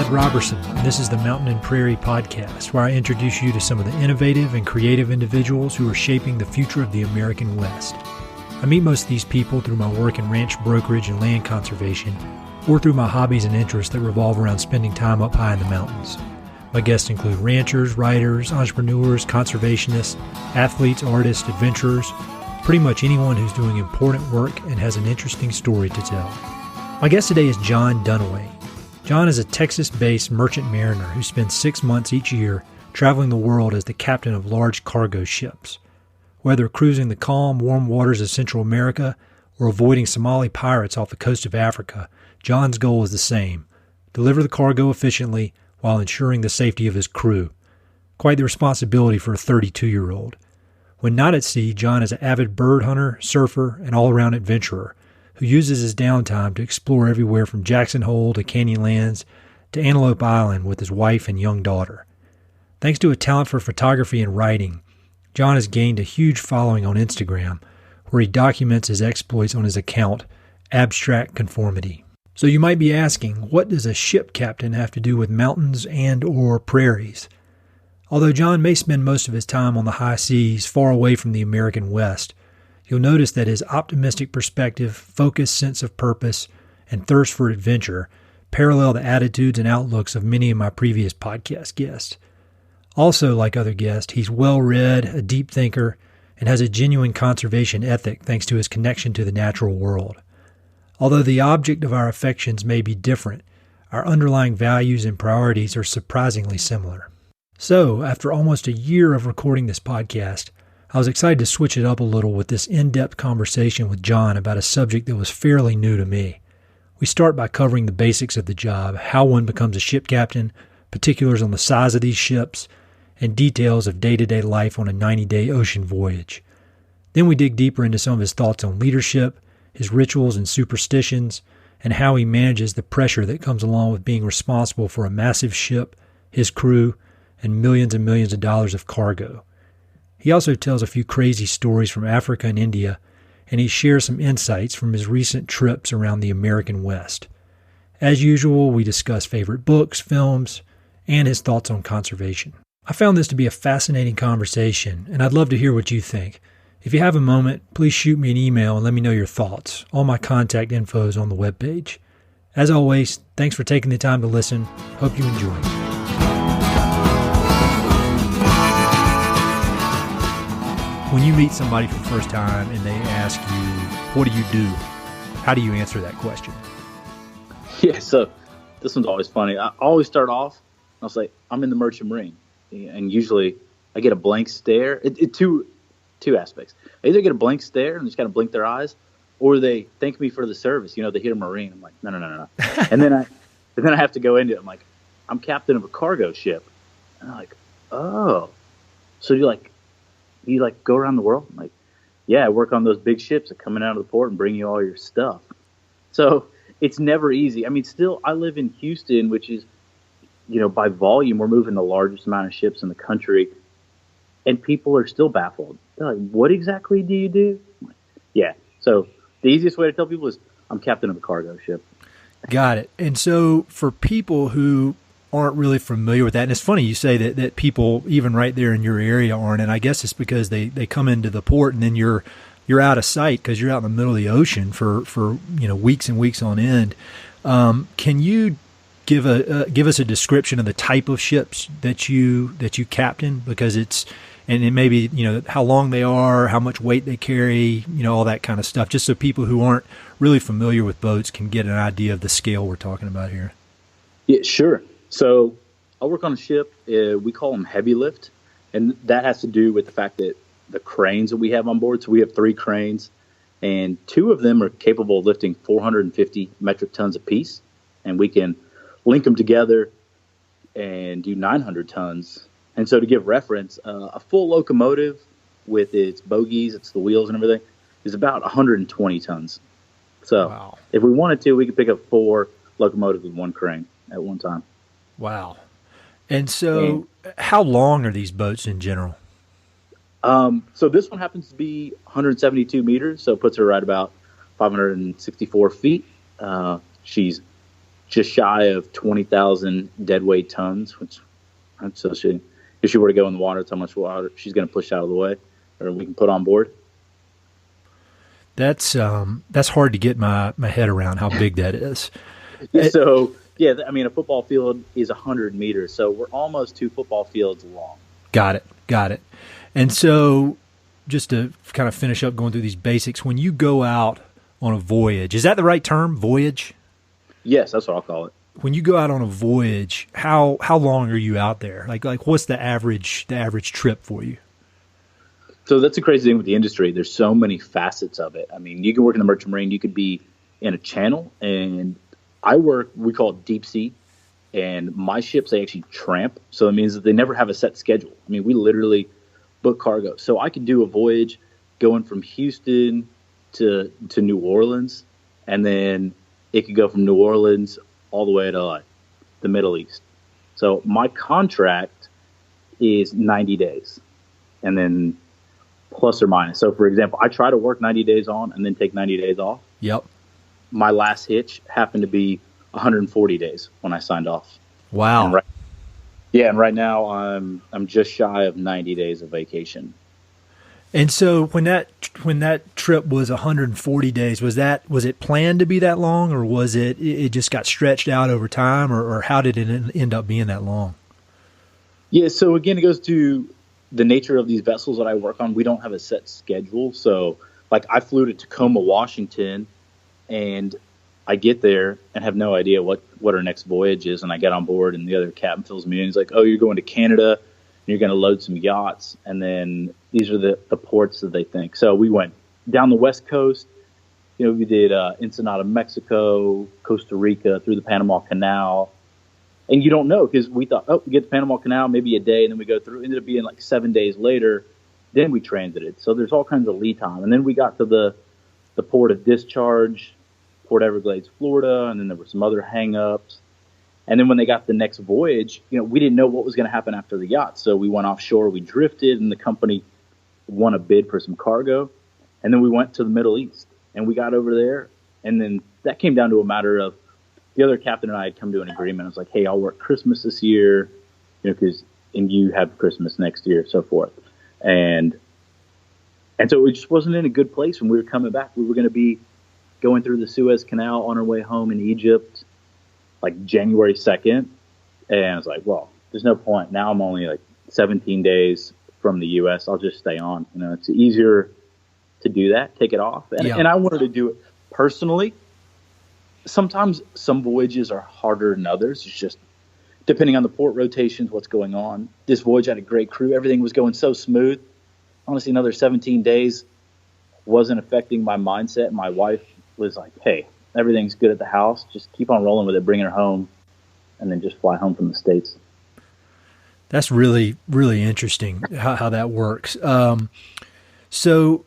Robertson, and this is the Mountain and Prairie Podcast, where I introduce you to some of the innovative and creative individuals who are shaping the future of the American West. I meet most of these people through my work in ranch brokerage and land conservation, or through my hobbies and interests that revolve around spending time up high in the mountains. My guests include ranchers, writers, entrepreneurs, conservationists, athletes, artists, adventurers, pretty much anyone who's doing important work and has an interesting story to tell. My guest today is John Dunaway. John is a Texas-based merchant mariner who spends 6 months each year traveling the world as the captain of large cargo ships. Whether cruising the calm, warm waters of Central America or avoiding Somali pirates off the coast of Africa, John's goal is the same: deliver the cargo efficiently while ensuring the safety of his crew. Quite the responsibility for a 32-year-old. When not at sea, John is an avid bird hunter, surfer, and all-around adventurer who uses his downtime to explore everywhere from Jackson Hole to Canyonlands to Antelope Island with his wife and young daughter. Thanks to a talent for photography and writing, John has gained a huge following on Instagram, where he documents his exploits on his account, Abstract Conformity. So you might be asking, what does a ship captain have to do with mountains and or prairies? Although John may spend most of his time on the high seas far away from the American West, you'll notice that his optimistic perspective, focused sense of purpose, and thirst for adventure parallel the attitudes and outlooks of many of my previous podcast guests. Also, like other guests, he's well-read, a deep thinker, and has a genuine conservation ethic thanks to his connection to the natural world. Although the object of our affections may be different, our underlying values and priorities are surprisingly similar. So, after almost a year of recording this podcast, I was excited to switch it up a little with this in-depth conversation with John about a subject that was fairly new to me. We start by covering the basics of the job, how one becomes a ship captain, particulars on the size of these ships, and details of day-to-day life on a 90-day ocean voyage. Then we dig deeper into some of his thoughts on leadership, his rituals and superstitions, and how he manages the pressure that comes along with being responsible for a massive ship, his crew, and millions of dollars of cargo. He also tells a few crazy stories from Africa and India, and he shares some insights from his recent trips around the American West. As usual, we discuss favorite books, films, and his thoughts on conservation. I found this to be a fascinating conversation, and I'd love to hear what you think. If you have a moment, please shoot me an email and let me know your thoughts. All my contact info is on the webpage. As always, thanks for taking the time to listen. Hope you enjoy. When you meet somebody for the first time and they ask you, what do you do? How do you answer that question? Yeah, so this one's always funny. I always start off, and I'll say, I'm in the Merchant Marine. And usually I get a blank stare. Two aspects. I either get a blank stare and just kind of blink their eyes, or they thank me for the service. You know, they hear Marine. I'm like, no. and then I have to go into it. I'm like, I'm captain of a cargo ship. And they're like, oh, so you go around the world? I'm like, yeah, I work on those big ships that come in out of the port and bring you all your stuff. So it's never easy. I mean, still, I live in Houston, which is, you know, by volume, we're moving the largest amount of ships in the country, and people are still baffled. They're like, what exactly do you do? Like, yeah. So the easiest way to tell people is I'm captain of a cargo ship. Got it. And so for people who aren't really familiar with that, and it's funny you say that people even right there in your area aren't, and I guess it's because they come into the port and then you're out of sight because you're out in the middle of the ocean for weeks and weeks on end. Can you give us a description of the type of ships that you captain, because it's and maybe how long they are, how much weight they carry, all that kind of stuff, just so people who aren't really familiar with boats can get an idea of the scale we're talking about here. Yeah, sure. So I work on a ship. We call them heavy lift, and that has to do with the fact that the cranes that we have on board. So we have 3 cranes, and 2 of them are capable of lifting 450 metric tons apiece, and we can link them together and do 900 tons. And so to give reference, a full locomotive with its bogies, it's the wheels and everything, is about 120 tons. So wow. If we wanted to, we could pick up 4 locomotives with 1 crane at one time. Wow. And so how long are these boats in general? So this one happens to be 172 meters, so it puts her right about 564 feet. She's just shy of 20,000 deadweight tons, which so if she were to go in the water, that's how much water she's going to push out of the way, or we can put on board. That's hard to get my head around how big that is. So yeah, I mean, a football field is 100 meters, so we're almost 2 football fields long. Got it. And so, just to kind of finish up going through these basics, when you go out on a voyage, is that the right term, voyage? Yes, that's what I'll call it. When you go out on a voyage, how long are you out there? Like what's the average trip for you? So that's the crazy thing with the industry. There's so many facets of it. I mean, you can work in the merchant marine. You could be in a channel, and we call it deep sea, and my ships, they actually tramp. So it means that they never have a set schedule. I mean, we literally book cargo. So I could do a voyage going from Houston to New Orleans, and then it could go from New Orleans all the way to the Middle East. So my contract is 90 days, and then plus or minus. So, for example, I try to work 90 days on and then take 90 days off. Yep. My last hitch happened to be 140 days when I signed off. Wow. And right now I'm just shy of 90 days of vacation. And so when that trip was 140 days, was it planned to be that long, or was it just got stretched out over time, or how did it end up being that long? Yeah, so again, it goes to the nature of these vessels that I work on. We don't have a set schedule. So like I flew to Tacoma, Washington, and I get there and have no idea what our next voyage is. And I get on board, and the other captain fills me in. He's like, "Oh, you're going to Canada. You're going to load some yachts, and then these are the ports that they think." So we went down the West Coast. You know, we did Ensenada, Mexico, Costa Rica, through the Panama Canal. And you don't know, because we thought, we get the Panama Canal, maybe a day, and then we go through. It ended up being like 7 days later. Then we transited. So there's all kinds of lead time. And then we got to the port of discharge, Port Everglades, Florida, and then there were some other hang-ups. And then when they got the next voyage, we didn't know what was going to happen after the yacht. So we went offshore, we drifted, and the company won a bid for some cargo. And then we went to the Middle East, and we got over there. And then that came down to a matter of the other captain and I had come to an agreement. I was like, "Hey, I'll work Christmas this year, and you have Christmas next year," so forth. And so it just wasn't in a good place when we were coming back. We were going to be going through the Suez Canal on our way home in Egypt, like January 2nd. And I was like, well, there's no point. Now I'm only like 17 days from the U.S. I'll just stay on. It's easier to do that, take it off. And I wanted to do it personally. Sometimes some voyages are harder than others. It's just depending on the port rotations, what's going on. This voyage had a great crew. Everything was going so smooth. Honestly, another 17 days wasn't affecting my mindset. My wife was like, "Hey, everything's good at the house. Just keep on rolling with it, bring her home, and then just fly home from the States." That's really, really interesting how that works. So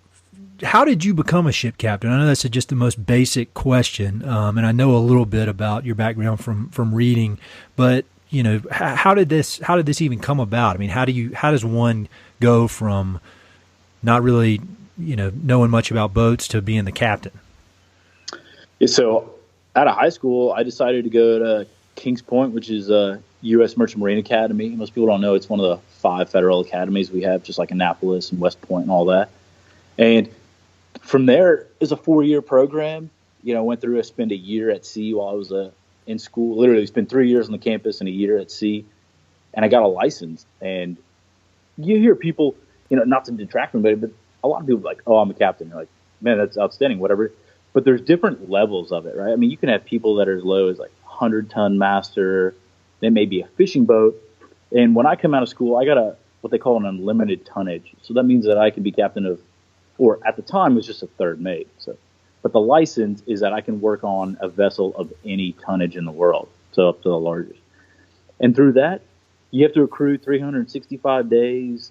how did you become a ship captain? I know that's just the most basic question, and I know a little bit about your background from reading, but how did this even come about? I mean, how does one go from not really knowing much about boats to being the captain? Yeah, so out of high school, I decided to go to Kings Point, which is a U.S. Merchant Marine Academy. Most people don't know it's one of the 5 federal academies we have, just like Annapolis and West Point and all that. And from there, it's a 4-year program. Went through, I spent a year at sea while I was in school. Literally spent 3 years on the campus and a year at sea. And I got a license. And you hear people, not to detract from anybody, but a lot of people are like, "Oh, I'm a captain." You're like, "Man, that's outstanding," whatever. But there's different levels of it, right? I mean, you can have people that are as low as like 100-ton master. They may be a fishing boat. And when I come out of school, I got what they call an unlimited tonnage. So that means that I can be captain of, or at the time was just a third mate. So, but the license is that I can work on a vessel of any tonnage in the world, so up to the largest. And through that, you have to accrue 365 days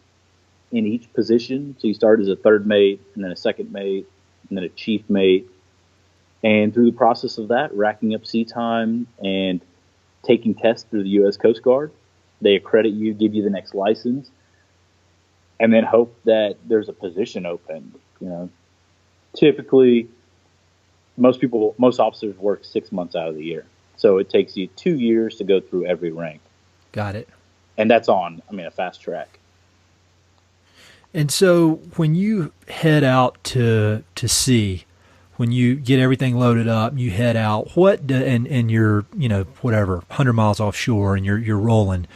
in each position. So you start as a third mate, and then a second mate, and then a chief mate. And through the process of that, racking up sea time and taking tests through the U.S. Coast Guard, they accredit you, give you the next license, and then hope that there's a position open. Typically, most officers work 6 months out of the year. So it takes you 2 years to go through every rank. Got it. And that's on, a fast track. And so when you head out to sea, when you get everything loaded up, you head out, and you're, whatever, 100 miles offshore and you're rolling,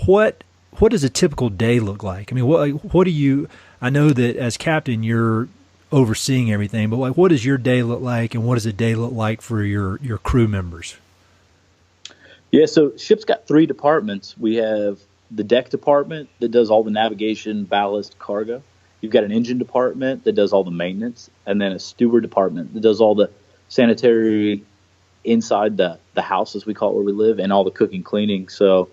what does a typical day look like? I mean, what do you, I know that as captain, you're overseeing everything, but like, what does your day look like, and what does a day look like for your crew members? Yeah, so ship's got 3 departments. We have the deck department that does all the navigation, ballast, cargo. You've got an engine department that does all the maintenance, and then a steward department that does all the sanitary inside the house, as we call it, where we live, and all the cooking, cleaning. So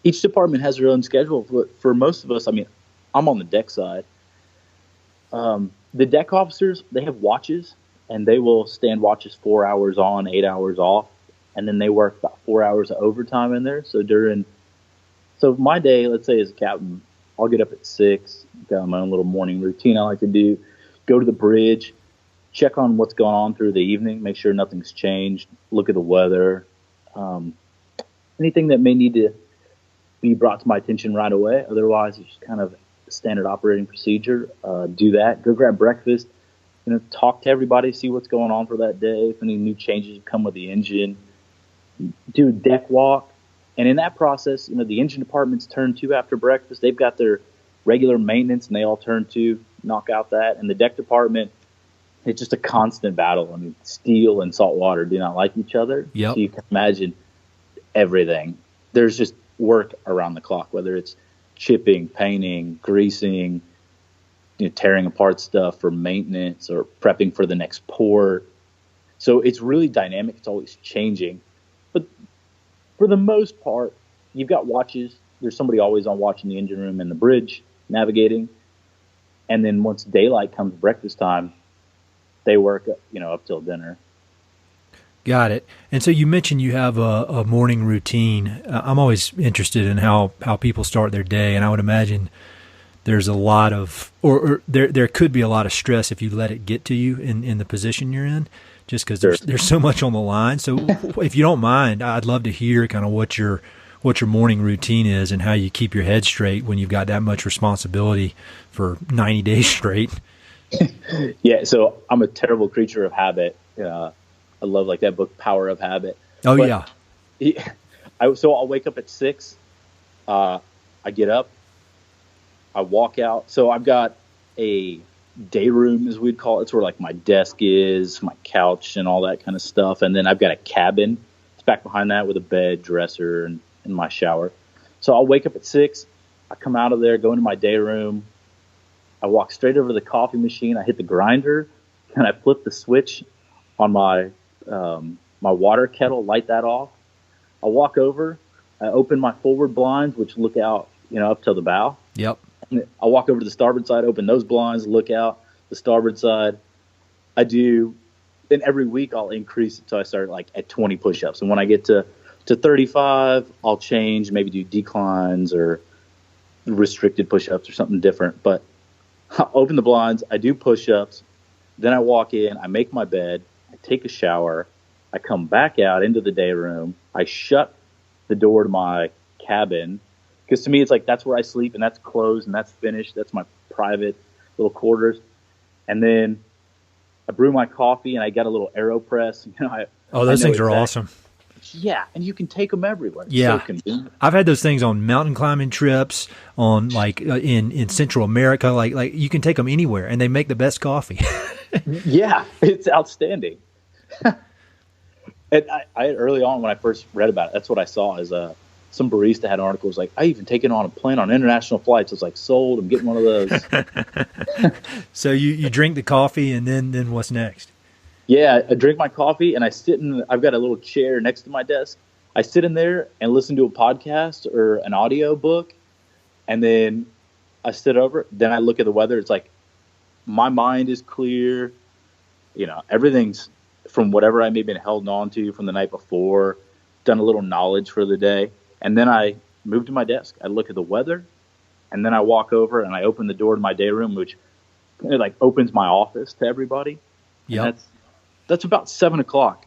each department has their own schedule. For most of us, I'm on the deck side. The deck officers, they have watches, and they will stand watches 4 hours on, 8 hours off, and then they work about 4 hours of overtime in there. So my day, let's say as a captain, I'll get up at 6, got my own little morning routine I like to do, go to the bridge, check on what's going on through the evening, make sure nothing's changed, look at the weather, anything that may need to be brought to my attention right away. Otherwise, it's just kind of standard operating procedure. Do that, go grab breakfast, talk to everybody, see what's going on for that day, if any new changes have come with the engine, do a deck walk. And in that process, the engine department's turn to after breakfast. They've got their regular maintenance, and they all turn to, knock out that. And the deck department, it's just a constant battle. Steel and salt water do not like each other. Yep. So you can imagine everything. There's just work around the clock, whether it's chipping, painting, greasing, tearing apart stuff for maintenance or prepping for the next pour. So it's really dynamic. It's always changing. But for the most part, you've got watches. There's somebody always on watch in the engine room and the bridge, navigating. And then once daylight comes, breakfast time, they work, up till dinner. Got it. And so you mentioned you have a morning routine. I'm always interested in how people start their day, and I would imagine there's a lot of, or there could be a lot of stress if you let it get to you in the position you're in, just because there's so much on the line. So if you don't mind, I'd love to hear kind of what your morning routine is and how you keep your head straight when you've got that much responsibility for 90 days straight. Yeah, so I'm a terrible creature of habit. I love that book, Power of Habit. Oh, but, yeah. So I'll wake up at 6. I get up. I walk out. So I've got a day room, as we'd call it. It's where my desk is, my couch, and all that kind of stuff. And then I've got a cabin. It's back behind that with a bed, dresser, and my shower. So I'll wake up at 6. I come out of there, go into my day room. I walk straight over to the coffee machine. I hit the grinder, and I flip the switch on my water kettle, light that off. I walk over. I open my forward blinds, which look out, up to the bow. Yep. I walk over to the starboard side, open those blinds, look out the starboard side. And every week I'll increase it till I start at 20 push-ups. And when I get to 35, I'll change, maybe do declines or restricted push-ups or something different. But I open the blinds, I do push-ups, then I walk in, I make my bed, I take a shower, I come back out into the day room, I shut the door to my cabin, because to me it's that's where I sleep, and that's closed and that's finished. That's my private little quarters. And then I brew my coffee, and I got a little AeroPress. Those things are awesome. Yeah, and you can take them everywhere. It's yeah, so convenient. I've had those things on mountain climbing trips, on in Central America. Like you can take them anywhere, and they make the best coffee. Yeah, it's outstanding. And I early on when I first read about it, that's what I saw is some barista had articles I even taken on a plane on international flights. It's sold. I'm getting one of those. So you drink the coffee, and then what's next? Yeah, I drink my coffee, and I've got a little chair next to my desk. I sit in there and listen to a podcast or an audio book, and then I sit over. Then I look at the weather. It's my mind is clear. Everything's from whatever I may have been held on to from the night before, done a little knowledge for the day. And then I move to my desk. I look at the weather, and then I walk over and I open the door to my day room, which opens my office to everybody. Yeah. That's about 7 o'clock.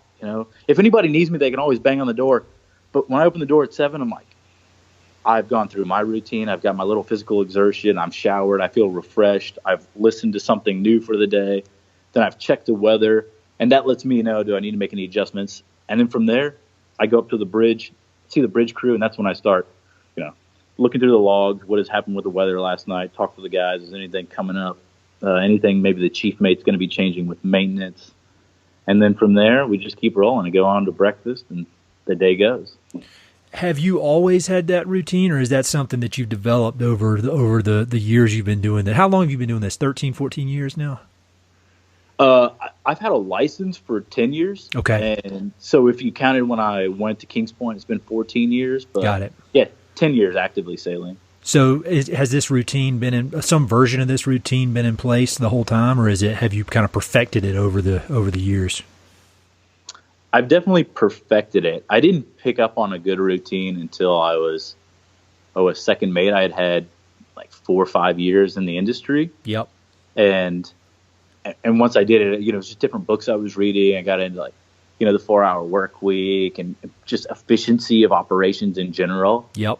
If anybody needs me, they can always bang on the door. But when I open the door at 7, I'm like, I've gone through my routine. I've got my little physical exertion. I'm showered. I feel refreshed. I've listened to something new for the day. Then I've checked the weather, and that lets me know, do I need to make any adjustments? And then from there, I go up to the bridge, see the bridge crew, and that's when I start, looking through the logs, what has happened with the weather last night, talk to the guys, is anything coming up, anything maybe the chief mate's going to be changing with maintenance. And then from there, we just keep rolling and go on to breakfast, and the day goes. Have you always had that routine, or is that something that you've developed over the years you've been doing that? How long have you been doing this? 13, 14 years now? I've had a license for 10 years. Okay. And so if you counted when I went to Kings Point, it's been 14 years. But got it. Yeah, 10 years actively sailing. So has this routine been in some version of this routine been in place the whole time, or have you kind of perfected it over the years? I've definitely perfected it. I didn't pick up on a good routine until I was second mate. I had like 4 or 5 years in the industry. Yep. And once I did it, it was just different books I was reading. I got into the 4-hour work week and just efficiency of operations in general. Yep.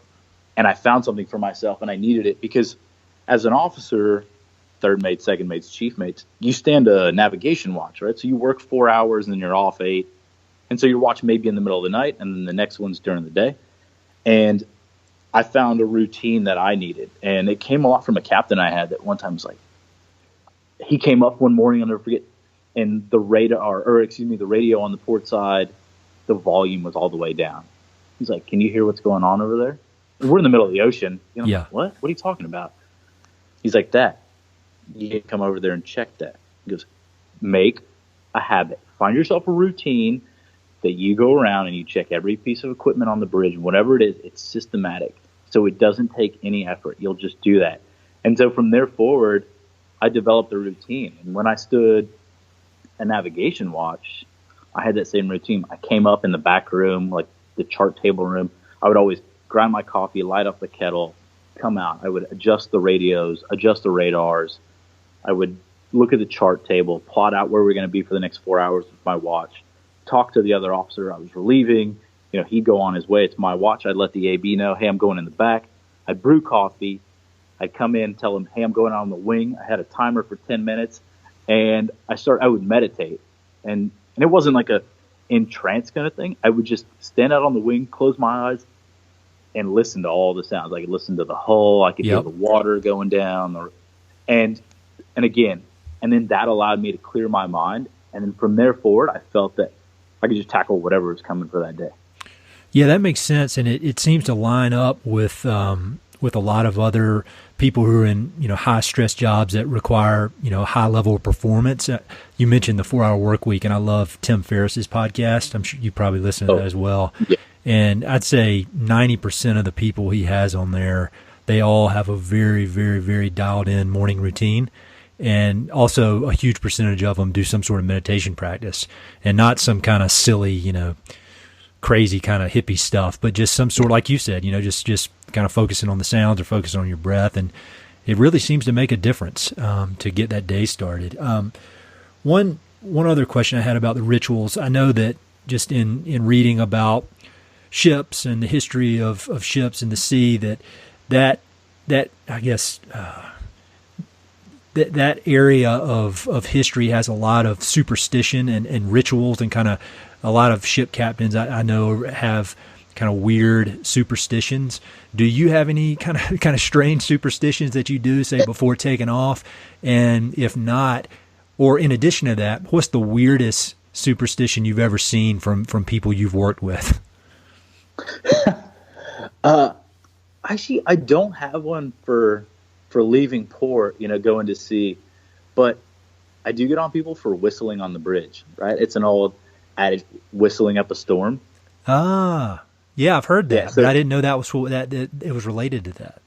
And I found something for myself, and I needed it because as an officer, third mate, second mates, chief mates, you stand a navigation watch, right? So you work 4 hours and then you're off 8. And so your watch may be in the middle of the night, and then the next one's during the day. And I found a routine that I needed. And it came a lot from a captain I had that one time was like, he came up one morning, I'll never forget, and the radio on the port side, the volume was all the way down. He's like, "Can you hear what's going on over there?" And we're in the middle of the ocean. Yeah. Like, what? What are you talking about? He's like, "That. You need to come over there and check that." He goes, "Make a habit. Find yourself a routine that you go around and you check every piece of equipment on the bridge, whatever it is, it's systematic. So it doesn't take any effort. You'll just do that." And so from there forward, I developed a routine. And when I stood a navigation watch, I had that same routine. I came up in the back room, like the chart table room. I would always grind my coffee, light up the kettle, come out. I would adjust the radios, adjust the radars. I would look at the chart table, plot out where we're going to be for the next 4 hours with my watch, talk to the other officer I was relieving. He'd go on his way. It's my watch. I'd let the AB know, "Hey, I'm going in the back." I'd brew coffee. I'd come in, tell him, "Hey, I'm going out on the wing." I had a timer for 10 minutes, and I would meditate. And it wasn't like a in trance kind of thing. I would just stand out on the wing, close my eyes, and listen to all the sounds. I could listen to the hull. I could hear the water going down. And then that allowed me to clear my mind. And then from there forward, I felt that I could just tackle whatever was coming for that day. Yeah, that makes sense. And it seems to line up with a lot of other people who are in, high stress jobs that require, high level of performance. You mentioned the 4-hour work week, and I love Tim Ferriss's podcast. I'm sure you probably listen to that as well. Yeah. And I'd say 90% of the people he has on there, they all have a very, very, very dialed in morning routine. And also a huge percentage of them do some sort of meditation practice, and not some kind of silly, crazy kind of hippie stuff, but just some sort, like you said, just kind of focusing on the sounds or focusing on your breath. And it really seems to make a difference to get that day started. One other question I had about the rituals. I know that just in reading about ships and the history of ships in the sea, that I guess that area of history has a lot of superstition and rituals, and kind of a lot of ship captains I know have kind of weird superstitions. Do you have any kind of strange superstitions that you do, say, before taking off? And if not, or in addition to that, what's the weirdest superstition you've ever seen from people you've worked with? Actually, I don't have one for leaving port, going to sea, but I do get on people for whistling on the bridge, right? It's an old adage, whistling up a storm. Ah, yeah, I've heard that, yeah, so, but I didn't know that it was related to that.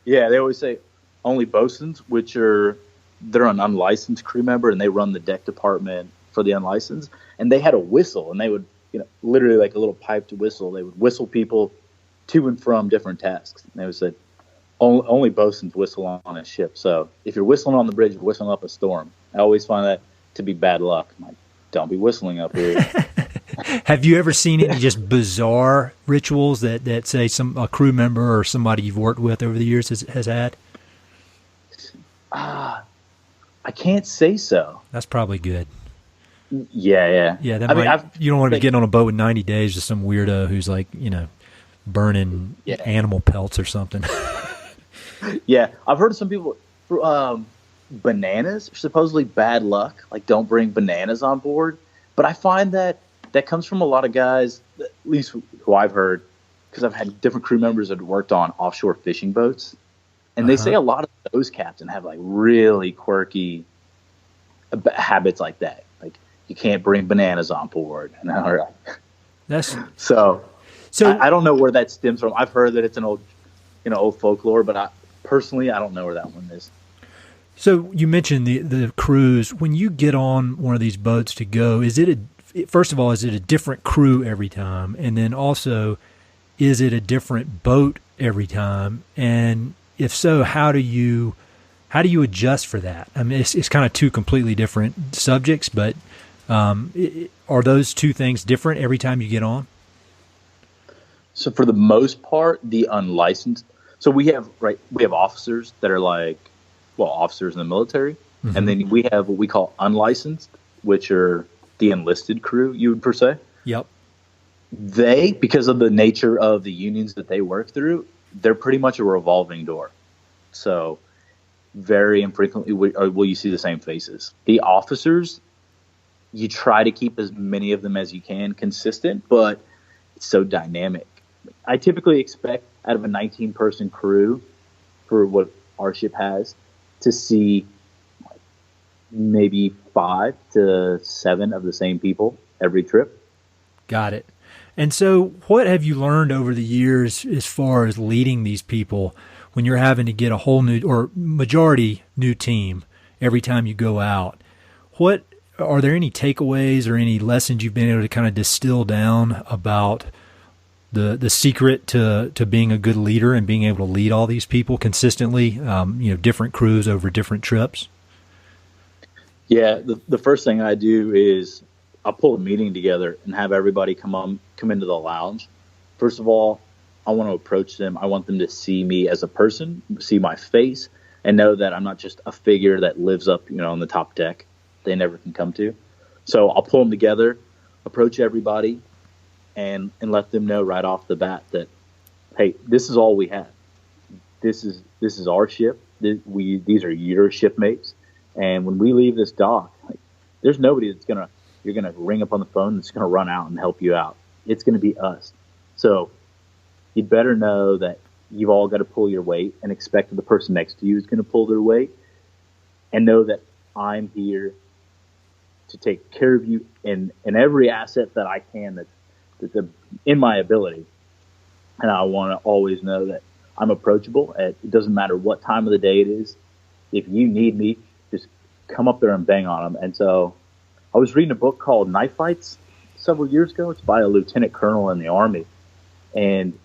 Yeah, they always say only bosuns, they're an unlicensed crew member, and they run the deck department for the unlicensed, and they had a whistle, and they would, literally like a little piped whistle. They would whistle people to and from different tasks. And they would say, only bosuns whistle on a ship. So if you're whistling on the bridge, you're whistling up a storm. I always find that to be bad luck. I'm like, don't be whistling up here. Have you ever seen any just bizarre rituals that say a crew member or somebody you've worked with over the years has had? I can't say so. That's probably good. Yeah. Yeah, you don't want to be getting on a boat with 90 days with some weirdo who's like, burning animal pelts or something. Yeah, I've heard of some people, bananas are supposedly bad luck. Like, don't bring bananas on board. But I find that comes from a lot of guys, at least who I've heard, because I've had different crew members that have worked on offshore fishing boats. And they say a lot of those captains have like really quirky habits like that. Like, you can't bring bananas on board. And so I don't know where that stems from. I've heard that it's an old folklore, but I don't know where that one is. So you mentioned the cruise. When you get on one of these boats to go, first of all, is it a different crew every time? And then also, is it a different boat every time? And if so, how do you adjust for that? I mean, it's kind of two completely different subjects, but are those two things different every time you get on? So for the most part, the unlicensed. So we have officers that are like, officers in the military, mm-hmm. and then we have what we call unlicensed, which are the enlisted crew, you would per se. Yep. They, because of the nature of the unions that they work through, they're pretty much a revolving door. So very infrequently will you see the same faces. The officers, you try to keep as many of them as you can consistent, but it's so dynamic. I typically expect out of a 19-person crew for what our ship has to see maybe 5 to 7 of the same people every trip. Got it. And so what have you learned over the years as far as leading these people when you're having to get a whole new or majority new team every time you go out? What are there any takeaways or any lessons you've been able to kind of distill down about the secret to being a good leader and being able to lead all these people consistently, different crews over different trips? Yeah, the first thing I do is I'll pull a meeting together and have everybody come into the lounge. First of all, I want to approach them. I want them to see me as a person, see my face, and know that I'm not just a figure that lives up, on the top deck they never can come to. So I'll pull them together, approach everybody, and let them know right off the bat that, hey, this is all we have. This is our ship. These are your shipmates, and when we leave this dock, there's nobody you're gonna ring up on the phone that's gonna run out and help you out. It's gonna be us. So you'd better know that you've all got to pull your weight and expect that the person next to you is going to pull their weight, and know that I'm here to take care of you in every asset that I can that's in my ability. And I want to always know that I'm approachable. It doesn't matter what time of the day it is. If you need me, just come up there and bang on them. And so I was reading a book called Knife Fights several years ago. It's by a lieutenant colonel in the Army. And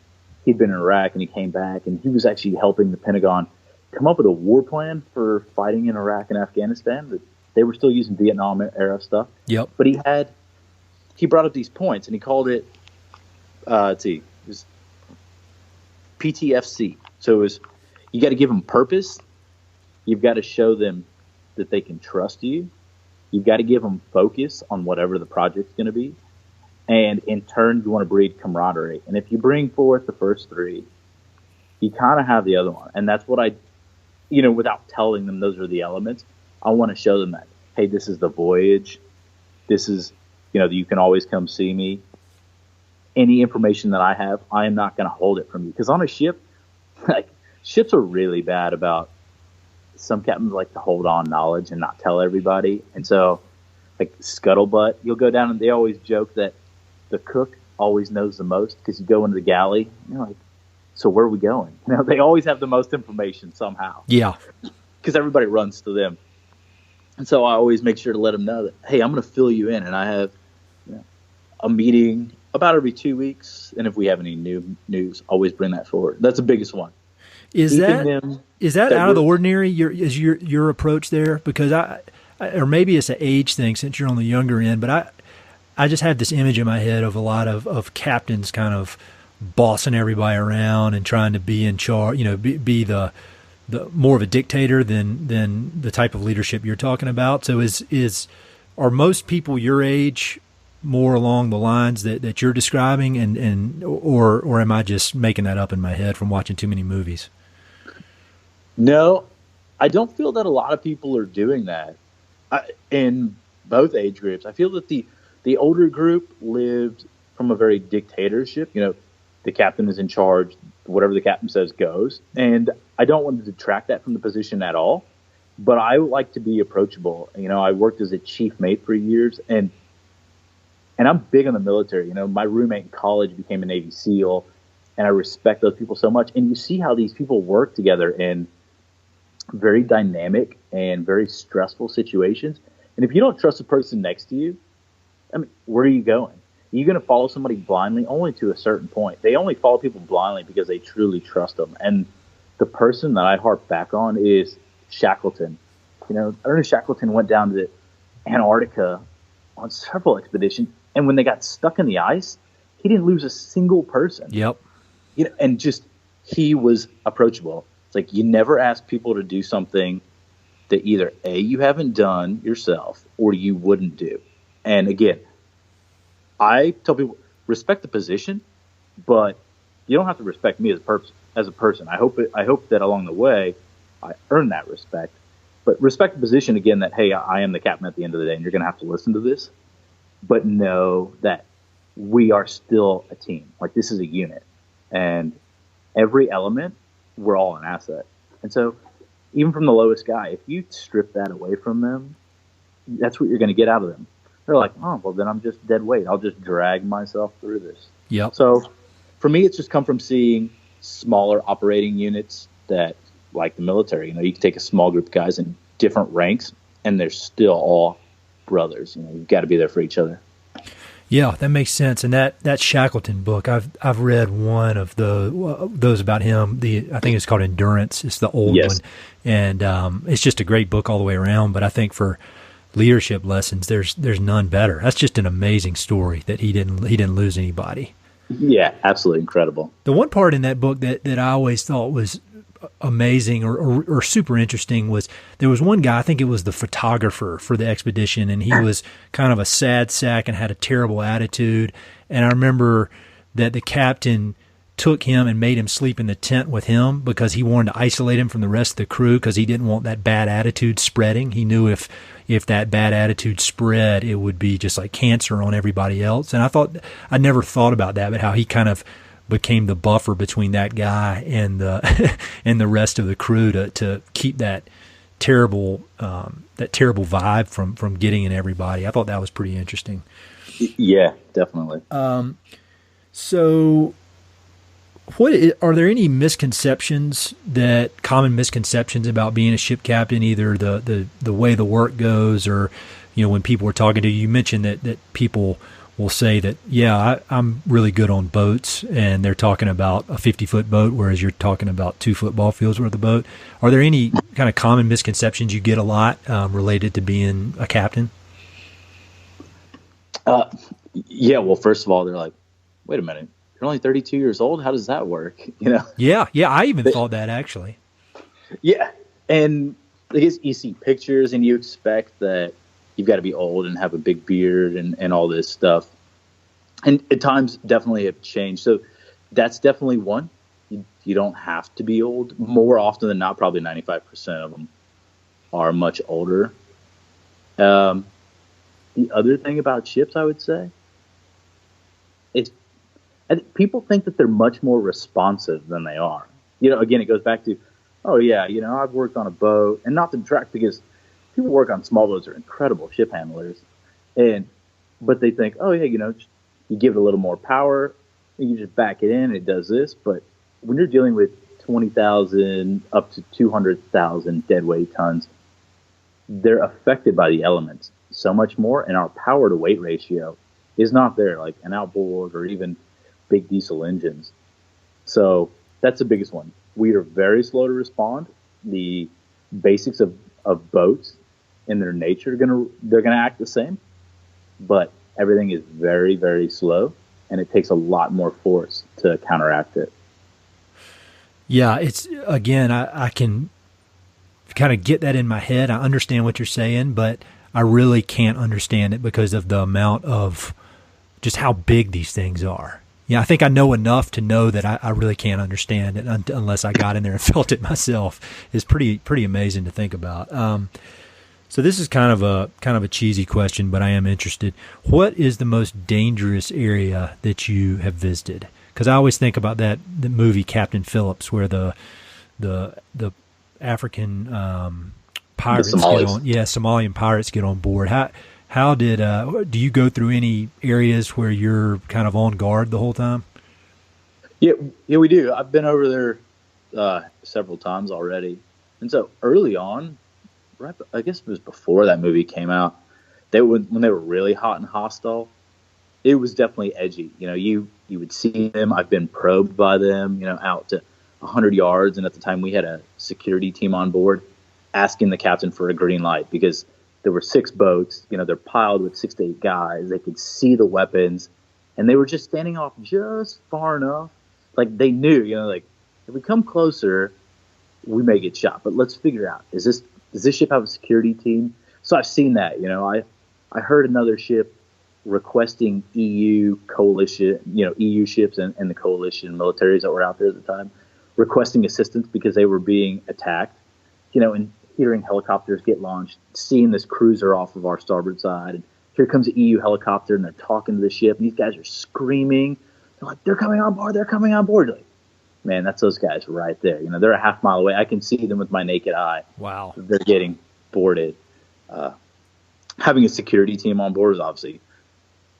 he'd been in Iraq and he came back, and he was actually helping the Pentagon come up with a war plan for fighting in Iraq and Afghanistan. But they were still using Vietnam era stuff. Yep. But he brought up these points, and he called it, it was PTFC. So it was, you got to give them purpose. You've got to show them that they can trust you. You've got to give them focus on whatever the project's going to be. And in turn, you want to breed camaraderie. And if you bring forth the first 3, you kind of have the other one. And that's what without telling them those are the elements, I want to show them that, hey, this is the voyage. This is, you can always come see me. Any information that I have, I am not going to hold it from you. Because on a ship, ships are really bad about, some captains like to hold on knowledge and not tell everybody. And so, scuttlebutt, you'll go down and they always joke that the cook always knows the most, because you go into the galley, and you're like, so where are we going? They always have the most information somehow. Yeah. Because everybody runs to them. And so I always make sure to let them know that, hey, I'm going to fill you in. And I have a meeting about every 2 weeks. And if we have any new news, always bring that forward. That's the biggest one. Is that out of the ordinary, your approach there? Because or maybe it's an age thing since you're on the younger end, but I just have this image in my head of a lot of captains kind of bossing everybody around and trying to be in charge, be the more of a dictator than the type of leadership you're talking about. So are most people your age more along the lines that you're describing, or am I just making that up in my head from watching too many movies? No, I don't feel that a lot of people are doing that in both age groups. I feel that the older group lived from a very dictatorship. The captain is in charge. Whatever the captain says goes. And I don't want to detract that from the position at all. But I like to be approachable. I worked as a chief mate for years, and I'm big on the military. My roommate in college became a Navy SEAL, and I respect those people so much. And you see how these people work together in very dynamic and very stressful situations. And if you don't trust the person next to you, I mean, where are you going? Are you going to follow somebody blindly? Only to a certain point. They only follow people blindly because they truly trust them. And the person that I harp back on is Shackleton. Ernest Shackleton went down to Antarctica on several expeditions, and when they got stuck in the ice, he didn't lose a single person. Yep. And just he was approachable. It's like you never ask people to do something that either A, you haven't done yourself, or you wouldn't do. And again, I tell people, respect the position, but you don't have to respect me as a person. I hope that along the way, I earn that respect. But respect the position, again, that, hey, I am the captain at the end of the day, and you're going to have to listen to this. But know that we are still a team. Like, this is a unit. And every element, we're all an asset. And so even from the lowest guy, if you strip that away from them, that's what you're going to get out of them. They're like, oh, well, then I'm just dead weight. I'll just drag myself through this. Yep. So for me, it's just come from seeing smaller operating units that, like the military, you can take a small group of guys in different ranks, and they're still all brothers. You've got to be there for each other. Yeah, that makes sense. And that Shackleton book, I've read one of those about him. I think it's called Endurance. It's the old one, and it's just a great book all the way around. But I think for leadership lessons, there's none better. That's just an amazing story that he didn't lose anybody. Yeah, absolutely incredible. The one part in that book that I always thought was amazing or super interesting was there was one guy, I think it was the photographer for the expedition, and he was kind of a sad sack and had a terrible attitude. And I remember that the captain took him and made him sleep in the tent with him because he wanted to isolate him from the rest of the crew because he didn't want that bad attitude spreading. He knew if that bad attitude spread, it would be just like cancer on everybody else. And I never thought about that, but how he kind of became the buffer between that guy and the and the rest of the crew to keep that terrible vibe from getting in everybody. I thought that was pretty interesting. Yeah, definitely. So are there any common misconceptions about being a ship captain, either the way the work goes, or when people are talking to you? You mentioned that people will say that, I'm really good on boats, and they're talking about a 50-foot boat, whereas you're talking about 2 football fields worth of boat. Are there any kind of common misconceptions you get a lot related to being a captain? Yeah, well, first of all, they're like, wait a minute, you're only 32 years old? How does that work? Yeah, I even thought that, actually. Yeah, and I guess you see pictures and you expect that you've got to be old and have a big beard and all this stuff. And at times definitely have changed. So that's definitely one. You don't have to be old. More often than not, probably 95% of them are much older. The other thing about ships, I would say, people think that they're much more responsive than they are. Again, it goes back to, oh yeah, I've worked on a boat, and not to detract, because people work on small boats are incredible ship handlers, but they think, oh yeah, you give it a little more power, you just back it in, it does this. But when you're dealing with 20,000 up to 200,000 deadweight tons, they're affected by the elements so much more, and our power to weight ratio is not there, like an outboard or even big diesel engines. So that's the biggest one. We are very slow to respond. The basics of boats in their nature they're gonna act the same, but everything is very, very slow, and it takes a lot more force to counteract it. Yeah, it's again, I can kind of get that in my head. I understand what you're saying, but I really can't understand it because of the amount of just how big these things are. Yeah, I think I know enough to know that I really can't understand it unless I got in there and felt it myself. It's pretty amazing to think about. So this is kind of a cheesy question, but I am interested. What is the most dangerous area that you have visited? Because I always think about the movie Captain Phillips, where the African pirates get on, Somalian pirates get on board. How did do you go through any areas where you're kind of on guard the whole time? Yeah, we do. I've been over there several times already, and so early on, right, I guess it was before that movie came out, when they were really hot and hostile, it was definitely edgy. You would see them. I've been probed by them, out to 100 yards. And at the time we had a security team on board asking the captain for a green light because there were 6 boats, they're piled with 6 to 8 guys. They could see the weapons and they were just standing off just far enough. Like they knew, like if we come closer, we may get shot, but let's figure out, does this ship have a security team? So I've seen that, I heard another ship requesting EU coalition, EU ships and the coalition militaries that were out there at the time, requesting assistance because they were being attacked, and hearing helicopters get launched, seeing this cruiser off of our starboard side, and here comes an EU helicopter and they're talking to the ship and these guys are screaming. They're like, they're coming on board. Like, man, that's those guys right there. They're a half mile away. I can see them with my naked eye. Wow. They're getting boarded. Having a security team on board is obviously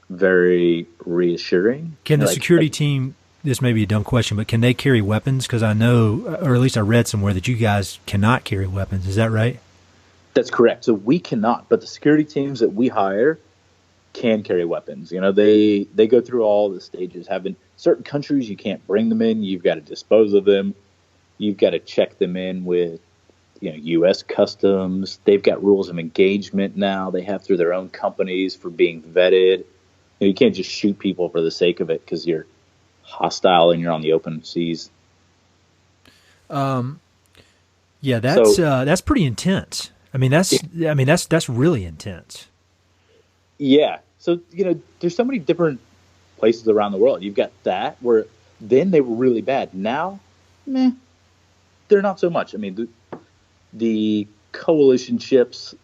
very reassuring. Can the security team, this may be a dumb question, but can they carry weapons? Because I know, or at least I read somewhere, that you guys cannot carry weapons. Is that right? That's correct. So we cannot, but the security teams that we hire can carry weapons. They go through all the stages. Having certain countries, you can't bring them in. You've got to dispose of them. You've got to check them in with, U.S. Customs. They've got rules of engagement now. They have through their own companies for being vetted. You can't just shoot people for the sake of it because you're hostile and you're on the open seas. Yeah, that's pretty intense. That's really intense. Yeah. So, there's so many different places around the world. You've got that where then they were really bad. Now, they're not so much. The coalition ships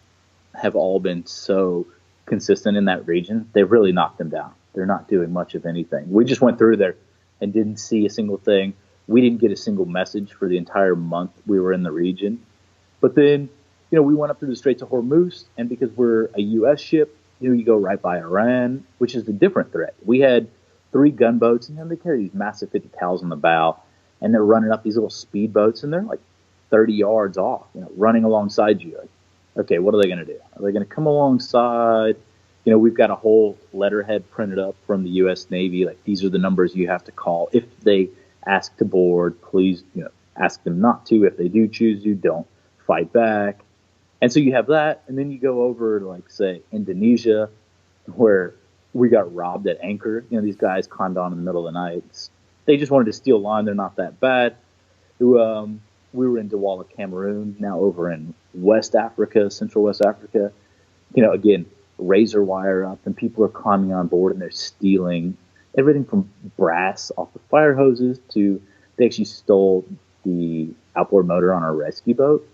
have all been so consistent in that region. They've really knocked them down. They're not doing much of anything. We just went through there and didn't see a single thing. We didn't get a single message for the entire month we were in the region. But then, we went up through the Straits of Hormuz, and because we're a U.S. ship, you go right by Iran, which is a different threat. We had 3 gunboats, and they carry these massive 50 cals on the bow, and they're running up these little speedboats, and they're like 30 yards off, running alongside you. Like, okay, what are they going to do? Are they going to come alongside? We've got a whole letterhead printed up from the U.S. Navy. Like, these are the numbers you have to call. If they ask to board, please, ask them not to. If they do choose to, don't fight back. And so you have that. And then you go over to, like, say, Indonesia, where we got robbed at anchor. These guys climbed on in the middle of the night. They just wanted to steal line. They're not that bad. We were in Douala, Cameroon, now over in West Africa, Central West Africa. Again, razor wire up, and people are climbing on board, and they're stealing everything from brass off the fire hoses to they actually stole the outboard motor on our rescue boat.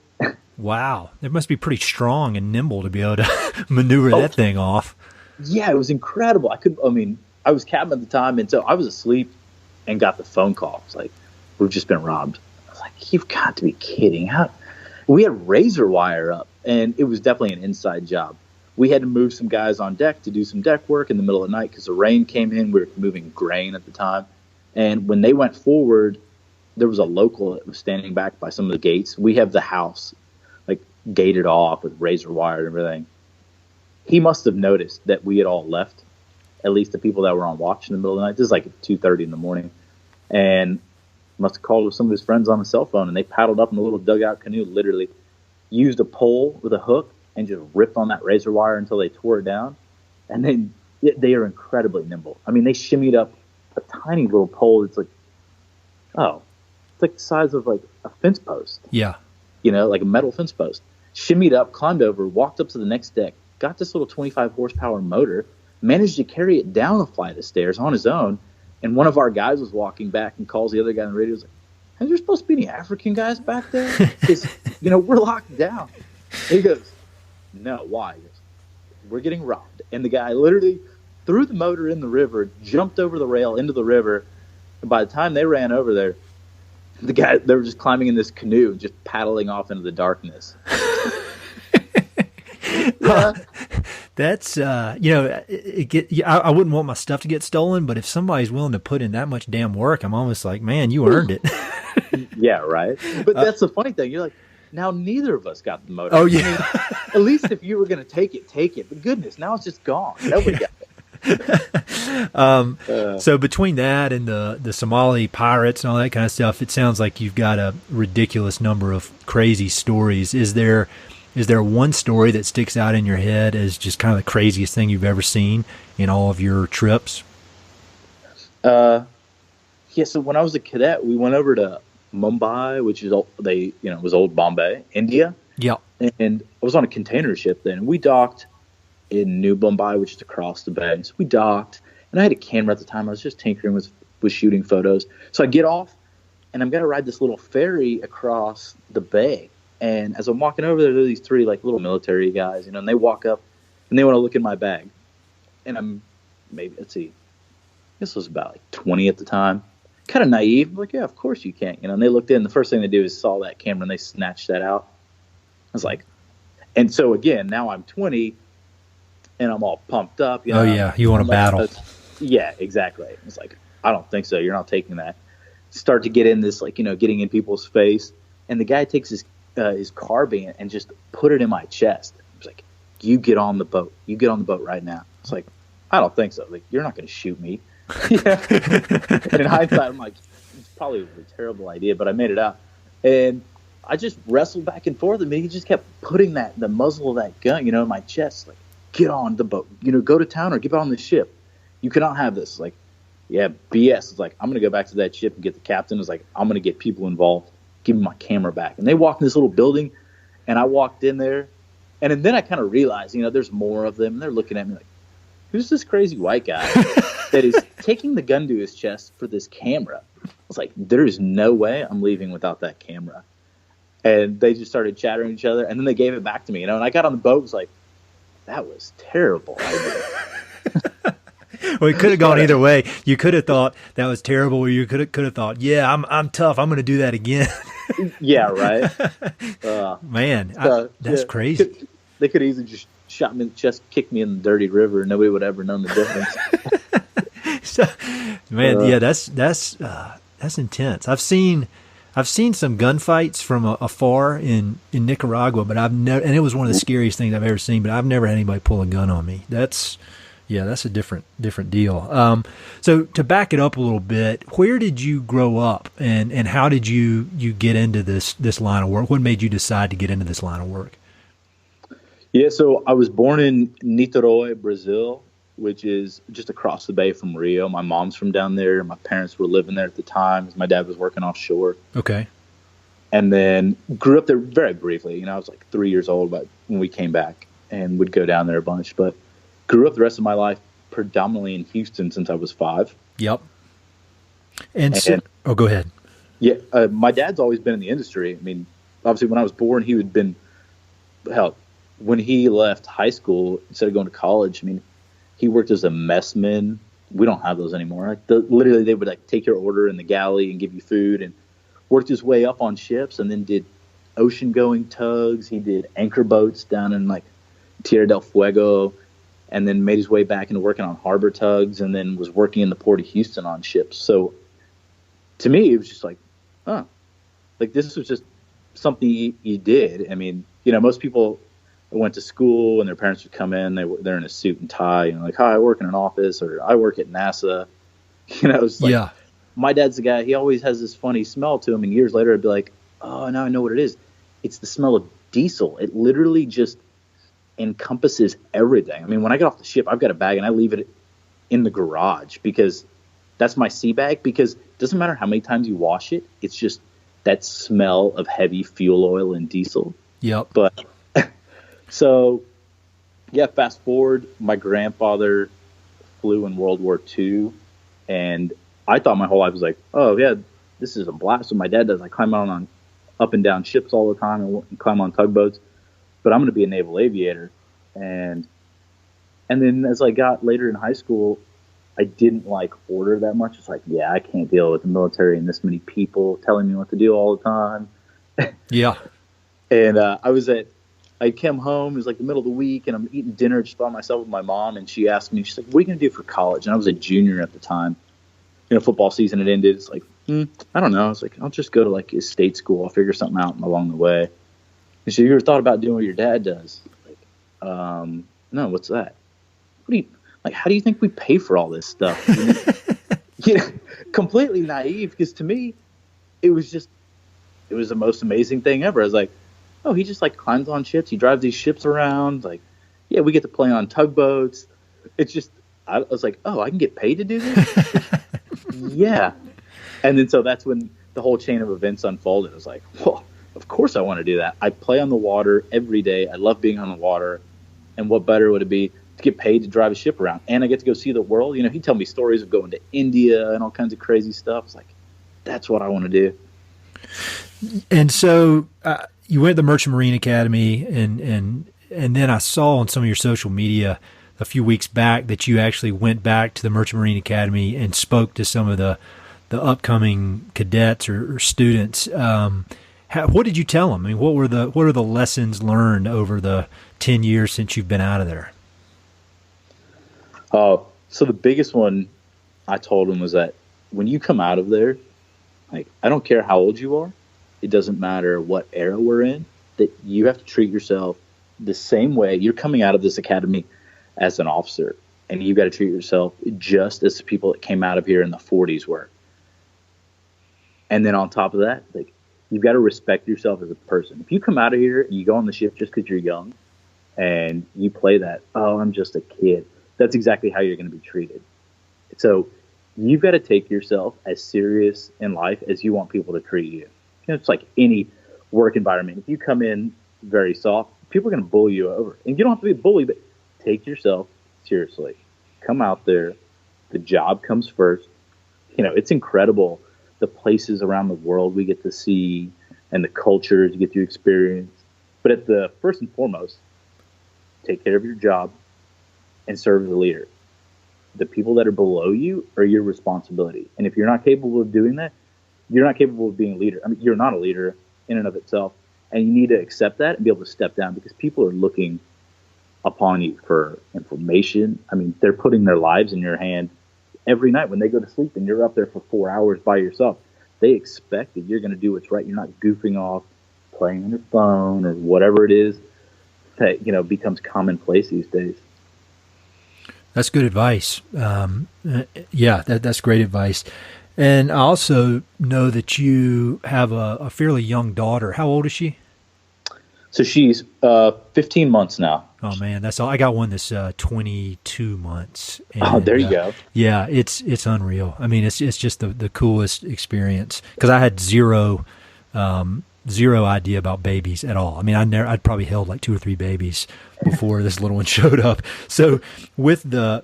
Wow. It must be pretty strong and nimble to be able to maneuver that thing off. Yeah, it was incredible. I was captain at the time, and so I was asleep and got the phone call. It's like, we've just been robbed. I was like, you've got to be kidding. We had razor wire up, and it was definitely an inside job. We had to move some guys on deck to do some deck work in the middle of the night because the rain came in. We were moving grain at the time. And when they went forward, there was a local that was standing back by some of the gates. We have the house like gated off with razor wire and everything. He must have noticed that we had all left, at least the people that were on watch in the middle of the night. This is like 2:30 in the morning. And must have called with some of his friends on the cell phone, and they paddled up in a little dugout canoe, literally used a pole with a hook and just ripped on that razor wire until they tore it down. And then They are incredibly nimble. I mean, they shimmied up a tiny little pole. It's like, oh, it's like the size of like a fence post. Yeah. Like a metal fence post. Shimmied up, climbed over, walked up to the next deck, got this little 25 horsepower motor, managed to carry it down a flight of stairs on his own. And one of our guys was walking back and calls the other guy on the radio. He's like, "Hey, there's supposed to be any African guys back there? Because, we're locked down." And he goes, "No, why?" He goes, "We're getting robbed." And the guy literally threw the motor in the river, jumped over the rail into the river. And by the time they ran over there, they were just climbing in this canoe and just paddling off into the darkness. Yeah. That's I wouldn't want my stuff to get stolen, but if somebody's willing to put in that much damn work, I'm almost like, man, you earned it. Yeah, right. But that's the funny thing. You're like, now neither of us got the motor. Oh yeah. I mean, at least if you were going to take it. But goodness, now it's just gone. Nobody got it. So between that and the Somali pirates and all that kind of stuff, it sounds like you've got a ridiculous number of crazy stories. Is there one story that sticks out in your head as just kind of the craziest thing you've ever seen in all of your trips? Yeah. So when I was a cadet, we went over to Mumbai, which is was old Bombay, India. Yeah. And I was on a container ship then. We docked in New Mumbai, which is across the bay. So we docked, and I had a camera at the time. I was just tinkering with shooting photos. So I get off, and I'm going to ride this little ferry across the bay. And as I'm walking over there are these three like little military guys, and they walk up, and they want to look in my bag. And I'm maybe, let's see, this was about like 20 at the time. Kind of naive. I'm like, yeah, of course you can. And they looked in. The first thing they do is saw that camera, and they snatched that out. I was like, and so again, now I'm 20, and I'm all pumped up. Oh yeah, you want to battle? Yeah, exactly. It's like, I don't think so. You're not taking that. Start to get in this, like getting in people's face, and the guy takes his carbine and just put it in my chest. He's like, "You get on the boat. You get on the boat right now." It's like, I don't think so. Like, you're not going to shoot me. Yeah. And in hindsight, I'm like, it's probably a terrible idea, but I made it out. And I just wrestled back and forth, and he just kept putting the muzzle of that gun, in my chest. Like, get on the boat. Go to town or get on the ship. You cannot have this. Like, yeah, BS. It's like, I'm going to go back to that ship and get the captain. It's like, I'm going to get people involved. Give me my camera back. And they walked in this little building, and I walked in there. And then I kind of realized, there's more of them. And they're looking at me like, who's this crazy white guy that is taking the gun to his chest for this camera? I was like, there is no way I'm leaving without that camera. And they just started chattering each other. And then they gave it back to me, And I got on the boat, it was like, that was terrible idea. Well, it could have gone either way. You could have thought that was terrible, or you could have thought, yeah, I'm tough. I'm going to do that again. Yeah, right. Man, that's crazy. They could easily just shot me in the chest, kicked me in the dirty river, and nobody would ever known the difference. So, man, yeah, that's intense. I've seen some gunfights from afar in Nicaragua, but I've never, and it was one of the scariest things I've ever seen. But I've never had anybody pull a gun on me. That's a different deal. So to back it up a little bit, where did you grow up, and how did you get into this line of work? What made you decide to get into this line of work? Yeah, so I was born in Niterói, Brazil, which is just across the bay from Rio. My mom's from down there. My parents were living there at the time. My dad was working offshore. Okay. And then grew up there very briefly. I was like 3 years old when we came back, and would go down there a bunch. But grew up the rest of my life predominantly in Houston since I was 5. Yep. Go ahead. Yeah, my dad's always been in the industry. I mean, obviously when I was born, he had been, when he left high school, instead of going to college, I mean, he worked as a messman. We don't have those anymore. Literally, they would take your order in the galley and give you food, and worked his way up on ships, and then did ocean-going tugs. He did anchor boats down in Tierra del Fuego, and then made his way back into working on harbor tugs, and then was working in the port of Houston on ships. So to me, it was just this was just something he did. I mean, most people went to school and their parents would come in, they're in a suit and tie, hi, I work in an office, or I work at NASA. It's like, yeah. My dad's the guy, he always has this funny smell to him, and years later I'd be like, oh, now I know what it is. It's the smell of diesel. It literally just encompasses everything. I mean, when I get off the ship, I've got a bag and I leave it in the garage because that's my sea bag, because it doesn't matter how many times you wash it. It's just that smell of heavy fuel oil and diesel. Yep. But so, yeah, fast forward, my grandfather flew in World War II, and I thought my whole life was like, oh, yeah, this is a blast. What my dad does, I climb out on up and down ships all the time and climb on tugboats, but I'm going to be a naval aviator. And then as I got later in high school, I didn't like order that much. It's like, yeah, I can't deal with the military and this many people telling me what to do all the time. Yeah. And I came home, it was like the middle of the week, and I'm eating dinner just by myself with my mom, and she asked me, she's like, what are you going to do for college? And I was a junior at the time. Football season had ended. It's like, I don't know. I was like, I'll just go to like a state school. I'll figure something out along the way. And she, you ever thought about doing what your dad does? Like, no, what's that? How do you think we pay for all this stuff? Completely naive, because to me, it was the most amazing thing ever. I was like, oh, he just like climbs on ships. He drives these ships around. Like, yeah, we get to play on tugboats. It's just, I was like, oh, I can get paid to do this? Yeah. And then so that's when the whole chain of events unfolded. I was like, well, of course I want to do that. I play on the water every day. I love being on the water. And what better would it be to get paid to drive a ship around? And I get to go see the world. He'd tell me stories of going to India and all kinds of crazy stuff. It's like, that's what I want to do. And so you went to the Merchant Marine Academy, and then I saw on some of your social media a few weeks back that you actually went back to the Merchant Marine Academy and spoke to some of the upcoming cadets or students. What did you tell them? I mean, what are the lessons learned over the 10 years since you've been out of there? So the biggest one I told them was that when you come out of there, like, I don't care how old you are. It doesn't matter what era we're in, that you have to treat yourself the same way. You're coming out of this academy as an officer, and you've got to treat yourself just as the people that came out of here in the 40s were. And then on top of that, like, you've got to respect yourself as a person. If you come out of here and you go on the ship just because you're young and you play that, oh, I'm just a kid, that's exactly how you're going to be treated. So you've got to take yourself as serious in life as you want people to treat you. It's like any work environment. If you come in very soft, people are going to bully you over. And you don't have to be a bully, but take yourself seriously. Come out there. The job comes first. It's incredible, the places around the world we get to see and the cultures you get to experience. But at the first and foremost, take care of your job and serve as a leader. The people that are below you are your responsibility. And if you're not capable of doing that, you're not capable of being a leader. I mean, you're not a leader in and of itself. And you need to accept that and be able to step down, because people are looking upon you for information. I mean, they're putting their lives in your hand every night when they go to sleep, and you're up there for 4 hours by yourself. They expect that you're going to do what's right. You're not goofing off, playing on your phone or whatever it is that, becomes commonplace these days. That's good advice. Yeah, that's great advice. And I also know that you have a fairly young daughter. How old is she? So she's 15 months now. Oh man, that's all. I got one that's 22 months. And, oh, there you go. Yeah, it's unreal. I mean, it's just the coolest experience, because I had zero idea about babies at all. I mean, I'd probably held like 2 or 3 babies before this little one showed up. So with the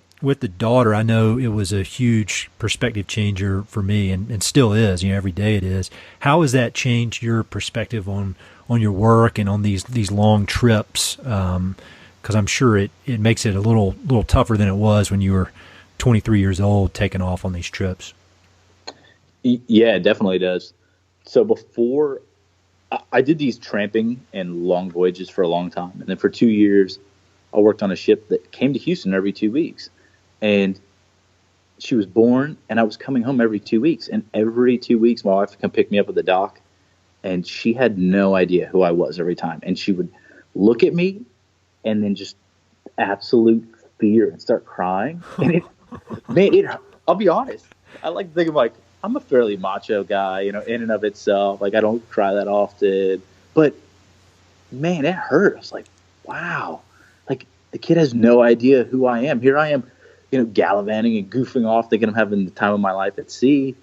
daughter, I know it was a huge perspective changer for me, and still is. Every day it is. How has that changed your perspective on your work and on these long trips? Because I'm sure it makes it a little tougher than it was when you were 23 years old taking off on these trips. Yeah, it definitely does. So before, I did these tramping and long voyages for a long time. And then for 2 years, I worked on a ship that came to Houston every 2 weeks. And she was born, and I was coming home every 2 weeks. And every 2 weeks, my wife would come pick me up at the dock. And she had no idea who I was every time. And she would look at me and then just absolute fear and start crying. And I'll be honest, I like to think of, like, I'm a fairly macho guy, in and of itself. Like, I don't cry that often. But, man, it hurt. I was like, wow. the kid has no idea who I am. Here I am, gallivanting and goofing off, thinking I'm having the time of my life at sea.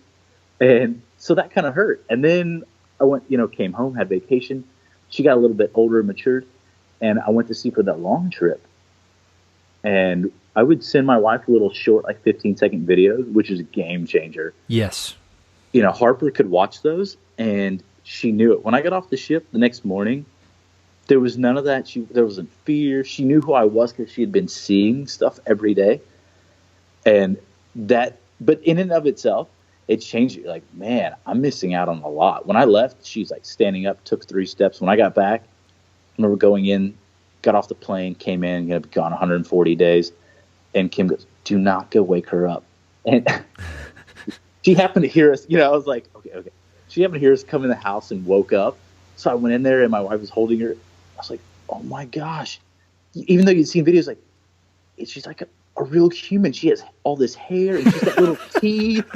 And so that kind of hurt. And then I went, came home, had vacation. She got a little bit older and matured. And I went to sea for that long trip. And I would send my wife a little short, like 15-second videos, which is a game changer. Yes. Harper could watch those, and she knew it. When I got off the ship the next morning, there was none of that. There wasn't fear. She knew who I was because she had been seeing stuff every day. And but in and of itself, it changed it. Like, man, I'm missing out on a lot. When I left, she's like standing up, took 3 steps. When I got back, I remember going in, got off the plane, came in, be gone 140 days. And Kim goes, do not go wake her up. And she happened to hear us, I was like, okay. She happened to hear us come in the house and woke up. So I went in there and my wife was holding her. I was like, oh my gosh. Even though you'd seen videos, like, she's like a real human. She has all this hair and she's got little teeth.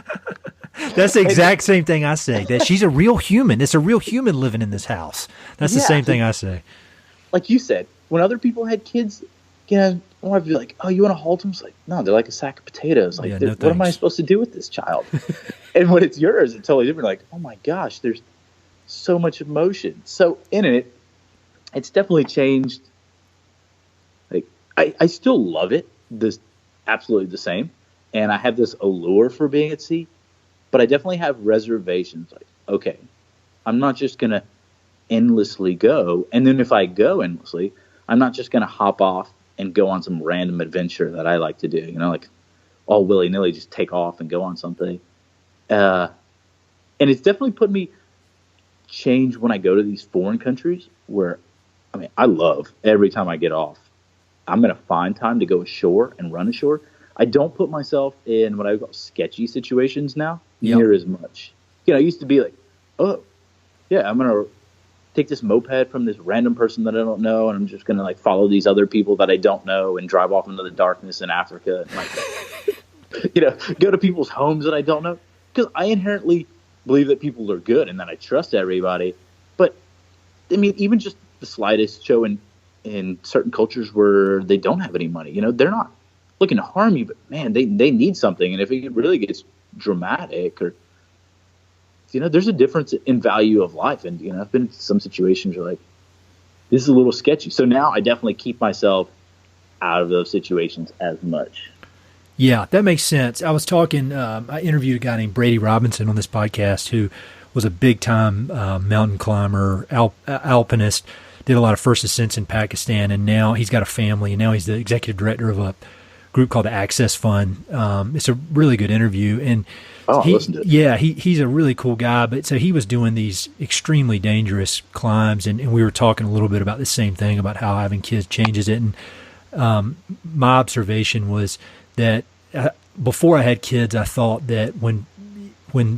That's the exact same thing I say, that she's a real human. It's a real human living in this house. That's the same thing I say. Like you said, when other people had kids, my wife would be like, oh, you want to hold them? It's like, no, they're like a sack of potatoes. Like, what am I supposed to do with this child? And when it's yours, it's totally different. Like, oh my gosh, there's so much emotion. So in it, it's definitely changed. Like, I still love it. This absolutely the same. And I have this allure for being at sea, but I definitely have reservations. Like, okay, I'm not just going to endlessly go. And then if I go endlessly, I'm not just going to hop off and go on some random adventure that I like to do, like all willy-nilly, just take off and go on something. And it's definitely put me change when I go to these foreign countries where, I love every time I get off, I'm going to find time to go ashore and run ashore. I don't put myself in what I call sketchy situations now near as much. I used to be like, oh, yeah, I'm going to take this moped from this random person that I don't know, and I'm just going to follow these other people that I don't know and drive off into the darkness in Africa and go to people's homes that I don't know. Because I inherently believe that people are good and that I trust everybody. But, even just the slightest show in certain cultures where they don't have any money, they're not looking to harm you, but man, they need something. And if it really gets dramatic or, there's a difference in value of life. And, I've been in some situations where this is a little sketchy. So now I definitely keep myself out of those situations as much. Yeah, that makes sense. I was talking, I interviewed a guy named Brady Robinson on this podcast who was a big time mountain climber, alpinist, did a lot of first ascents in Pakistan. And now he's got a family, and now he's the executive director of a group called the Access Fund. It's a really good interview. And he's a really cool guy. But so he was doing these extremely dangerous climbs, and we were talking a little bit about the same thing, about how having kids changes it. And my observation was that before I had kids, I thought that when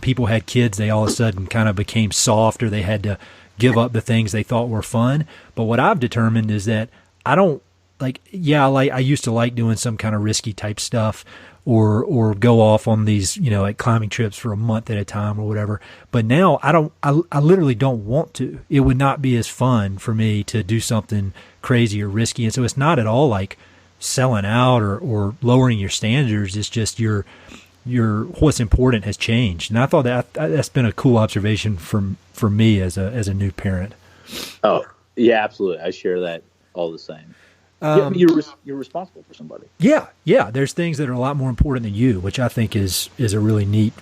people had kids, they all of a sudden kind of became soft, or they had to give up the things they thought were fun. But what I've determined is that I don't I used to like doing some kind of risky type stuff, or go off on these, climbing trips for a month at a time or whatever. But now I literally don't want to. It would not be as fun for me to do something crazy or risky. And so it's not at all like selling out or lowering your standards. It's just your what's important has changed. And I thought that's been a cool observation for me as a new parent. Oh yeah, absolutely. I share that all the same. You're responsible for somebody. Yeah. There's things that are a lot more important than you, which I think is a really neat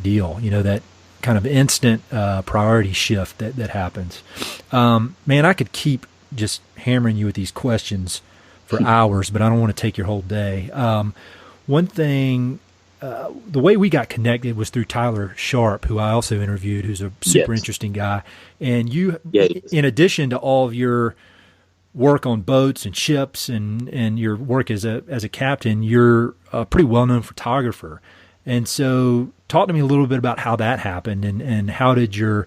deal. That kind of instant priority shift that happens. Man, I could keep just hammering you with these questions for hours, but I don't want to take your whole day. One thing, the way we got connected was through Tyler Sharp, who I also interviewed, who's a super interesting guy. And you, in addition to all of your work on boats and ships and your work as a captain, you're a pretty well-known photographer. And so talk to me a little bit about how that happened, and how did your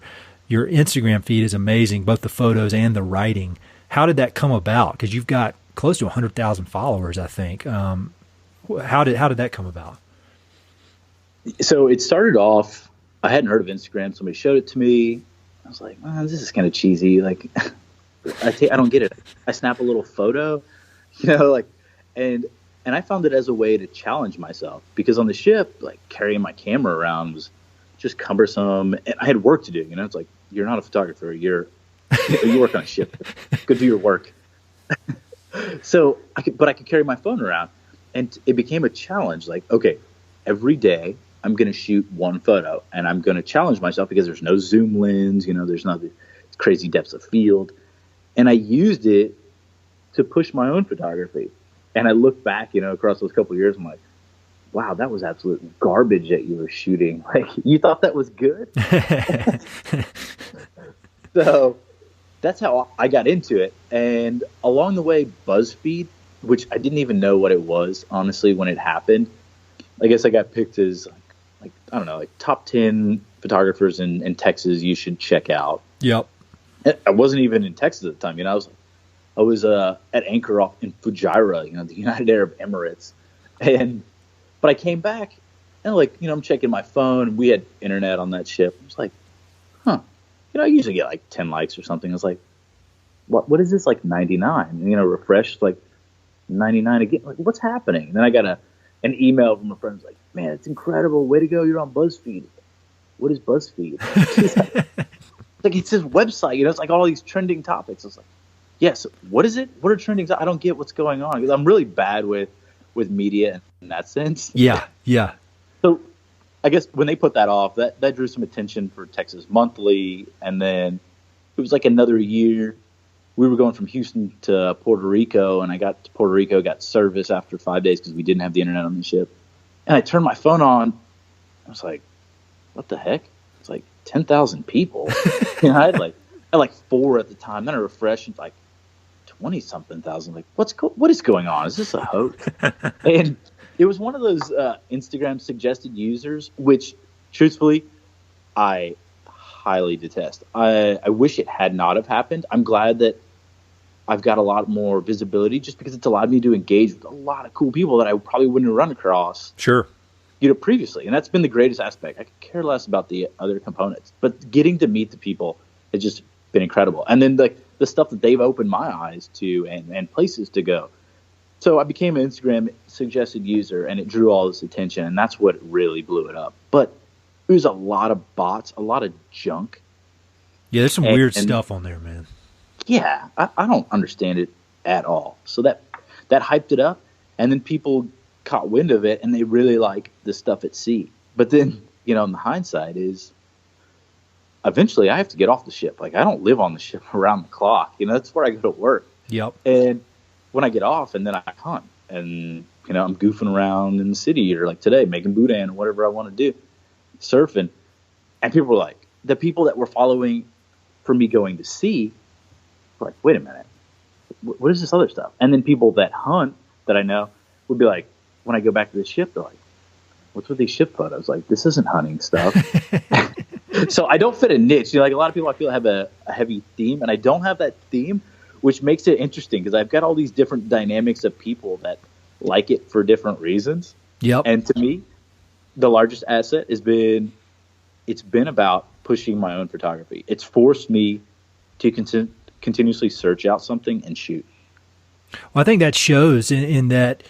Instagram feed is amazing, both the photos and the writing. How did that come about? Because you've got close to 100,000 followers, I think. How did that come about? So it started off, I hadn't heard of Instagram. Somebody showed it to me. I was like, this is kind of cheesy. Like, I don't get it. I snap a little photo, like, and I found it as a way to challenge myself, because on the ship, like, carrying my camera around was just cumbersome, and I had work to do. It's like, you're not a photographer, you work on a ship. Go do your work. So but I could carry my phone around, and it became a challenge. Like, okay, every day I'm going to shoot one photo, and I'm going to challenge myself, because there's no zoom lens, there's not crazy depths of field. And I used it to push my own photography. And I look back, across those couple of years, I'm like, wow, that was absolute garbage that you were shooting. Like, you thought that was good? So that's how I got into it. And along the way, BuzzFeed, which I didn't even know what it was, honestly, when it happened. I guess I got picked as, like I don't know, like top 10 photographers in Texas you should check out. Yep. I wasn't even in Texas at the time. I was at anchor off in Fujairah, the United Arab Emirates. But I came back, and I'm checking my phone. We had internet on that ship. I was like, I usually get like 10 likes or something. I was like, what is this, like 99? And, refresh, like 99 again. Like, what's happening? And then I got an email from a friend who's like, man, it's incredible. Way to go. You're on BuzzFeed. What is BuzzFeed? It's this website, it's like all these trending topics. It's like, yes, what is it? What are trending? I don't get what's going on, because I'm really bad with media in that sense. Yeah. So I guess when they put that off, that drew some attention for Texas Monthly. And then it was like another year. We were going from Houston to Puerto Rico, and I got to Puerto Rico, got service after 5 days because we didn't have the internet on the ship. And I turned my phone on. I was like, what the heck? It's like 10,000 people. I had 4 at the time. Then I refreshed, and like 20-something thousand. Like, what is going on? Is this a hoax? And it was one of those Instagram suggested users, which, truthfully, I highly detest. I wish it had not have happened. I'm glad that I've got a lot more visibility, just because it's allowed me to engage with a lot of cool people that I probably wouldn't have run across. Sure. Previously. And that's been the greatest aspect. I could care less about the other components, but getting to meet the people has just been incredible. And then the stuff that they've opened my eyes to, and places to go. So I became an Instagram suggested user, and it drew all this attention, and that's what really blew it up. But it was a lot of bots, a lot of junk. Yeah, there's some weird stuff on there, man. Yeah, I don't understand it at all. So that hyped it up, and then people caught wind of it, and they really like the stuff at sea. But then, in the hindsight is, eventually I have to get off the ship. Like, I don't live on the ship around the clock. That's where I go to work. Yep. And when I get off, and then I hunt, and I'm goofing around in the city, or like today, making boudin or whatever I want to do, surfing. And people were like, the people that were following for me going to sea were like, wait a minute, what is this other stuff? And then people that hunt that I know would be like, when I go back to the ship, they're like, what's with these ship photos? Like, this isn't hunting stuff. So I don't fit a niche. Like, a lot of people I feel have a heavy theme, and I don't have that theme, which makes it interesting, because I've got all these different dynamics of people that like it for different reasons. Yep. And to me, the largest asset has been, it's been about pushing my own photography. It's forced me to continuously search out something and shoot. Well, I think that shows in that.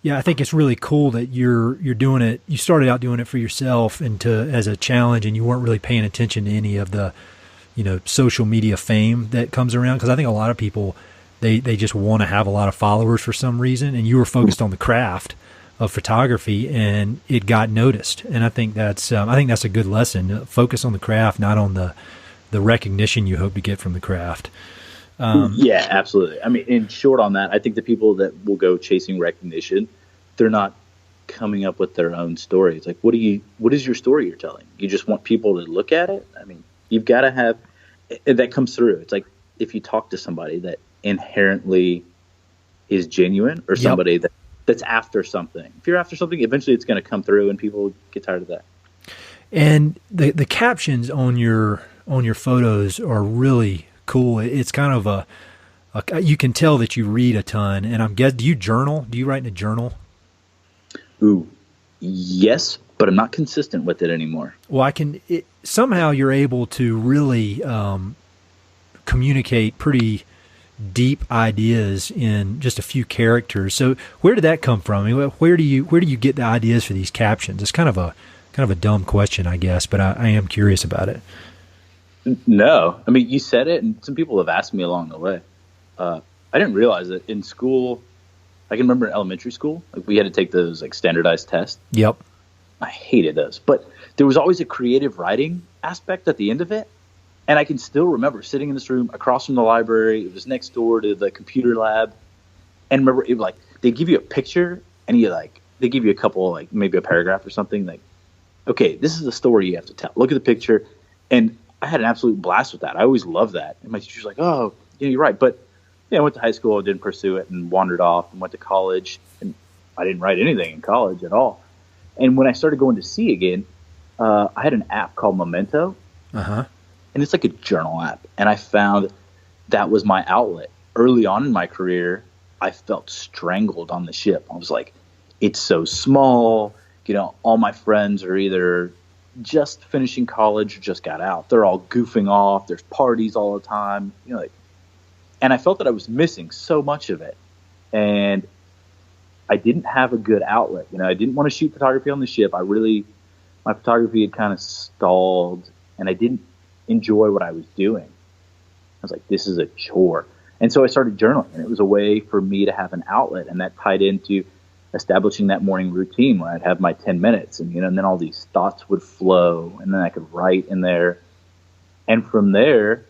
Yeah, I think it's really cool that you're doing it. You started out doing it for yourself and as a challenge, and you weren't really paying attention to any of the, social media fame that comes around. Because I think a lot of people, they just want to have a lot of followers for some reason, and you were focused on the craft of photography, and it got noticed. And I think that's a good lesson. Focus on the craft, not on the recognition you hope to get from the craft. Yeah, absolutely. I mean, in short on that, I think the people that will go chasing recognition, they're not coming up with their own story. It's like, what is your story you're telling? You just want people to look at it? I mean, you've got to have, that comes through. It's like, if you talk to somebody that inherently is genuine, or somebody that's after something. If you're after something, eventually it's going to come through, and people get tired of that. And the captions on your photos are really cool. It's kind of you can tell that you read a ton, and do you journal? Do you write in a journal? Ooh, yes, but I'm not consistent with it anymore. Well, somehow you're able to really communicate pretty deep ideas in just a few characters. So where did that come from? I mean, where do you get the ideas for these captions? It's kind of a dumb question, I guess, but I am curious about it. No, I mean, you said it, and some people have asked me along the way. I didn't realize that in school. I can remember in elementary school, like we had to take those like standardized tests. Yep. I hated those, but there was always a creative writing aspect at the end of it. And I can still remember sitting in this room across from the library. It was next door to the computer lab. And remember, it like they give you a picture, and they give you a couple, like maybe a paragraph or something. Like, okay, this is the story you have to tell. Look at the picture. And I had an absolute blast with that. I always loved that. And my teacher's like, oh, yeah, you're right. But I went to high school, didn't pursue it, and wandered off, and went to college. And I didn't write anything in college at all. And when I started going to sea again, I had an app called Memento. Uh-huh. And it's like a journal app. And I found that was my outlet. Early on in my career, I felt strangled on the ship. I was like, it's so small. All my friends are either just finishing college or just got out. They're all goofing off. There's parties all the time. And I felt that I was missing so much of it. And I didn't have a good outlet. I didn't want to shoot photography on the ship. My photography had kind of stalled, and I didn't enjoy what I was doing. I was like, this is a chore. And so I started journaling, and it was a way for me to have an outlet, and that tied into establishing that morning routine where I'd have my 10 minutes, and then all these thoughts would flow, and then I could write in there. And from there,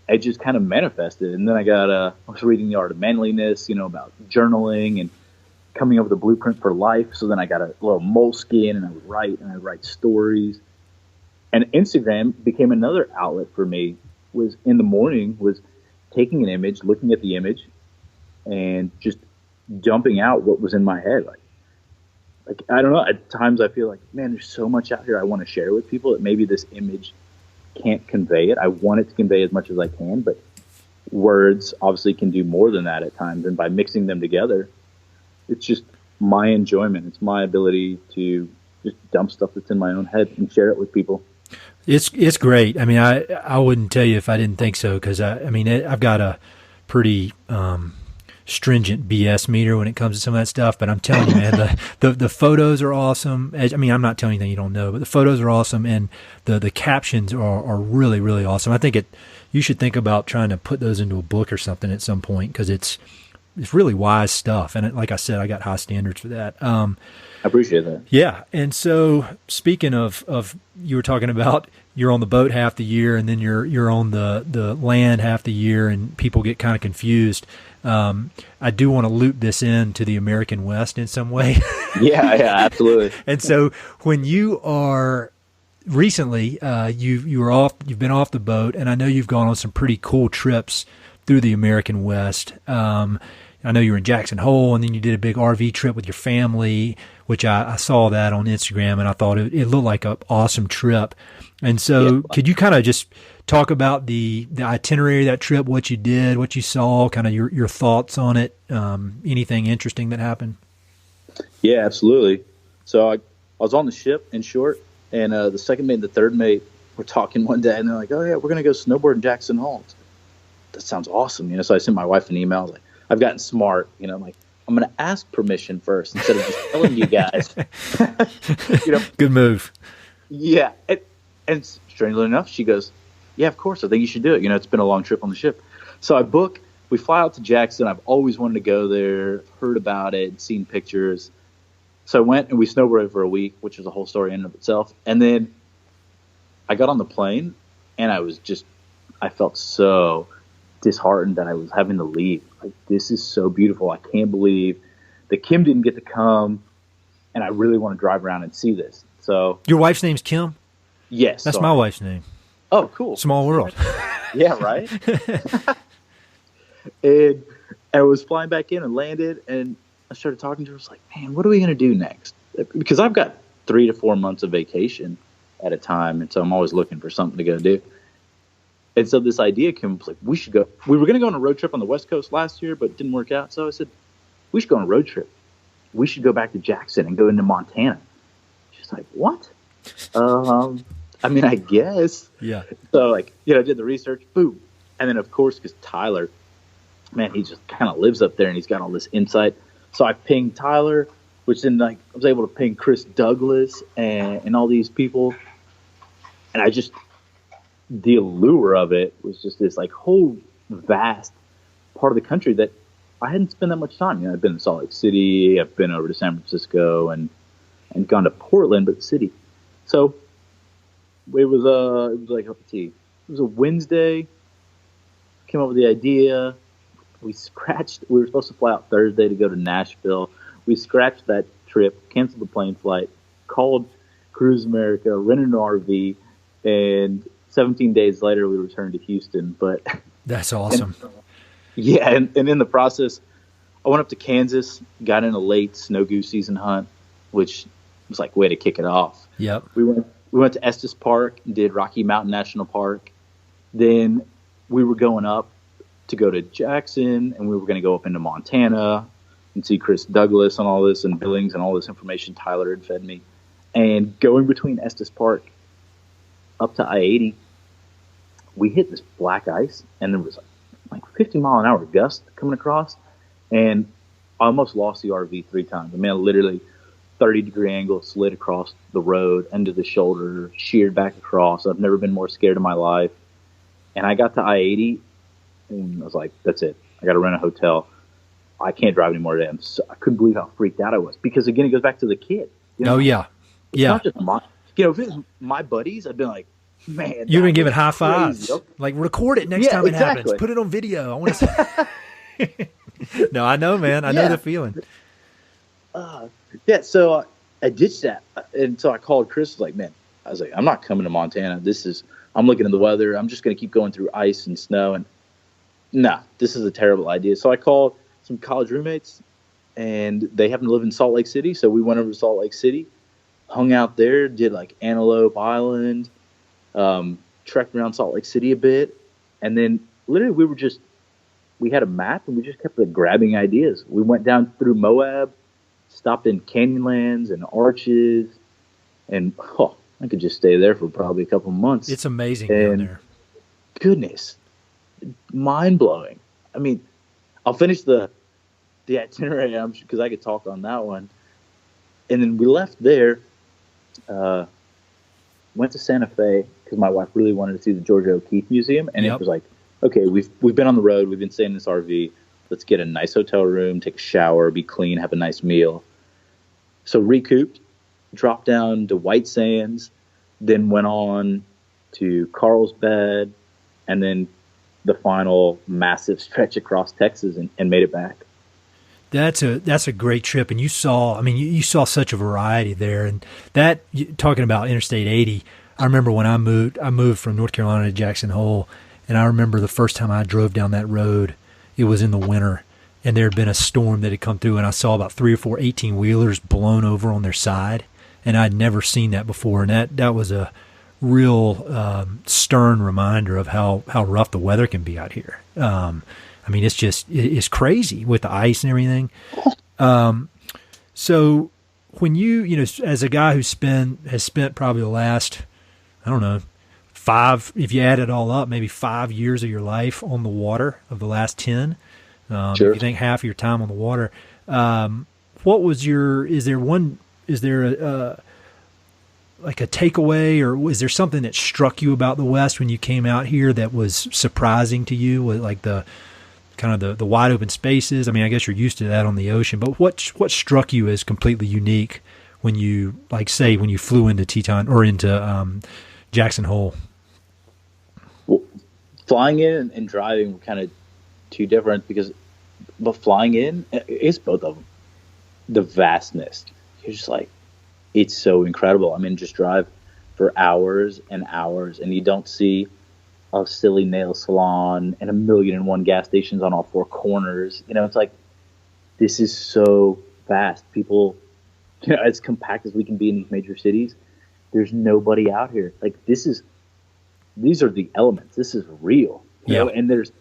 I just kind of manifested. And then I was reading The Art of Manliness, about journaling and coming up with a blueprint for life. So then I got a little moleskin, and I would write stories. And Instagram became another outlet for me. Was in the morning was taking an image, looking at the image, and just dumping out what was in my head. Like I don't know. At times I feel like, man, there's so much out here I want to share with people that maybe this image can't convey it. I want it to convey as much as I can, but words obviously can do more than that at times. And by mixing them together, it's just my enjoyment. It's my ability to just dump stuff that's in my own head and share it with people. It's great. I mean, I wouldn't tell you if I didn't think so, because I've got a pretty stringent BS meter when it comes to some of that stuff. But I'm telling you, man, the photos are awesome. I'm not telling you anything you don't know, but the photos are awesome, and the captions are really, really awesome. I think you should think about trying to put those into a book or something at some point, because it's really wise stuff. And like I said, I got high standards for that. I appreciate that. Yeah. And so speaking of you were talking about you're on the boat half the year, and then you're on the land half the year, and people get kind of confused. I do want to loop this into the American West in some way. Yeah, absolutely. And so when you are recently, you've been off the boat, and I know you've gone on some pretty cool trips through the American West. I know you were in Jackson Hole, and then you did a big RV trip with your family, which I saw that on Instagram, and I thought it looked like an awesome trip. And so could you kind of just talk about the itinerary of that trip, what you did, what you saw, kind of your thoughts on it, anything interesting that happened? Yeah, absolutely. So I was on the ship, in short, and the second mate and the third mate were talking one day, and they're like, oh, yeah, we're going to go snowboard in Jackson Hole. That sounds awesome. So I sent my wife an email. I was like, I've gotten smart. I'm like, I'm going to ask permission first instead of just telling you guys. Good move. Yeah. And strangely enough, she goes, yeah, of course. I think you should do it. It's been a long trip on the ship. So I book. We fly out to Jackson. I've always wanted to go there, heard about it, seen pictures. So I went, and we snowboarded for a week, which was a whole story in and of itself. And then I got on the plane, and I felt so disheartened that I was having to leave. Like, this is so beautiful. I can't believe that Kim didn't get to come, and I really want to drive around and see this. So your wife's name's Kim? Yes. That's my wife's name. Oh, cool. Small world. Yeah, right? And I was flying back in and landed, and I started talking to her. I was like, man, what are we going to do next? Because I've got 3 to 4 months of vacation at a time, and so I'm always looking for something to go do. And so this idea came, like, we should go. We were going to go on a road trip on the West Coast last year, but it didn't work out. So I said, we should go on a road trip. We should go back to Jackson and go into Montana. She's like, what? I guess. Yeah. So, I did the research, boom. And then, of course, because Tyler, man, he just kind of lives up there and he's got all this insight. So I pinged Tyler, which then like I was able to ping Chris Douglas and all these people. And the allure of it was just this like whole vast part of the country that I hadn't spent that much time. I've been to Salt Lake City, I've been over to San Francisco and gone to Portland, but the city. So it was like, let's see, it was a Wednesday. Came up with the idea. We were supposed to fly out Thursday to go to Nashville. We scratched that trip, canceled the plane flight, called Cruise America, rented an RV, and 17 days later we returned to Houston. But that's awesome. And in the process, I went up to Kansas, got in a late snow goose season hunt, which was like way to kick it off. Yep. We went to Estes Park and did Rocky Mountain National Park. Then we were going up to go to Jackson, and we were going to go up into Montana and see Chris Douglas and all this, and Billings and all this information Tyler had fed me. And going between Estes Park up to I-80, we hit this black ice, and there was like 50-mile-an-hour gust coming across, and I almost lost the RV 3 times. I mean, I literally 30-degree angle slid across the road, into the shoulder, sheared back across. I've never been more scared in my life. And I got to I-80, and I was like, that's it. I got to rent a hotel. I can't drive anymore today. I couldn't believe how freaked out I was. Because, again, it goes back to the kid. Oh, yeah. It's not just if it was my buddies, I'd been like, man. You've been giving high fives. Yep. Like, record it next time it happens. Put it on video. I want to see. No, I know, man. I know the feeling. So I ditched that. And so I called Chris. I was like, I'm not coming to Montana. I'm looking at the weather. I'm just going to keep going through ice and snow. And this is a terrible idea. So I called some college roommates, and they happen to live in Salt Lake City. So we went over to Salt Lake City, hung out there, did like Antelope Island, trekked around Salt Lake City a bit. And then literally we had a map, and we just kept grabbing ideas. We went down through Moab, stopped in Canyonlands and Arches, and I could just stay there for probably a couple months. It's amazing down there. Goodness, mind-blowing. I mean, I'll finish the itinerary because I could talk on that one. And then we left there, went to Santa Fe because my wife really wanted to see the Georgia O'Keeffe Museum. And it was like, okay, we've been on the road. We've been staying in this RV. Let's get a nice hotel room, take a shower, be clean, have a nice meal. So recouped, dropped down to White Sands, then went on to Carlsbad, and then the final massive stretch across Texas and made it back. That's a great trip. And you saw such a variety there. And that, talking about Interstate 80, I remember when I moved from North Carolina to Jackson Hole, and I remember the first time I drove down that road, it was in the winter, and there had been a storm that had come through, and I saw about 3 or 4 18-wheelers blown over on their side, and I'd never seen that before, and that was a real stern reminder of how rough the weather can be out here. I mean, it's crazy with the ice and everything. So when you as a guy has spent probably the last, I don't know, 5, if you add it all up, maybe 5 years of your life on the water, of the last 10. Sure. If you think half of your time on the water, what was is there like a takeaway, or is there something that struck you about the West when you came out here that was surprising to you? Like the kind of the wide open spaces? I mean, I guess you're used to that on the ocean, but what struck you as completely unique when you, like, say, when you flew into Teton or into Jackson Hole? Well, flying in and driving were kind of two different but flying in, it's both of them. The vastness. You're just like, it's so incredible. I mean, just drive for hours and hours, and you don't see a silly nail salon and 1,000,001 gas stations on all 4 corners. It's like, this is so vast. People, as compact as we can be in these major cities, there's nobody out here. Like, these are the elements. This is real. You know? And there's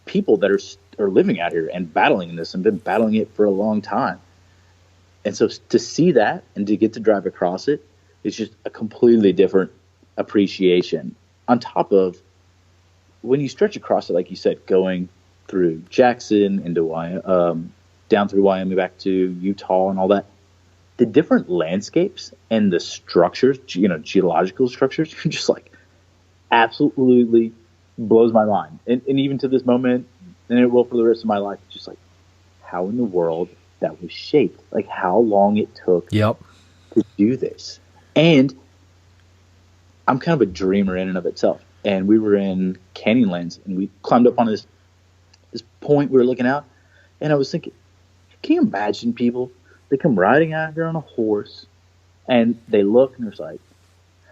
people that are living out here and battling this and been battling it for a long time. And so to see that and to get to drive across it, it's just a completely different appreciation. On top of when you stretch across it, like you said, going through Jackson into down through Wyoming back to Utah and all that. The different landscapes and the structures, geological structures, just like absolutely blows my mind. And even to this moment, and it will for the rest of my life, just like how in the world that was shaped, like how long it took to do this. And I'm kind of a dreamer in and of itself. And we were in Canyonlands, and we climbed up on this point we were looking out, and I was thinking, can you imagine people? They come riding out here on a horse, and they look, and they're like,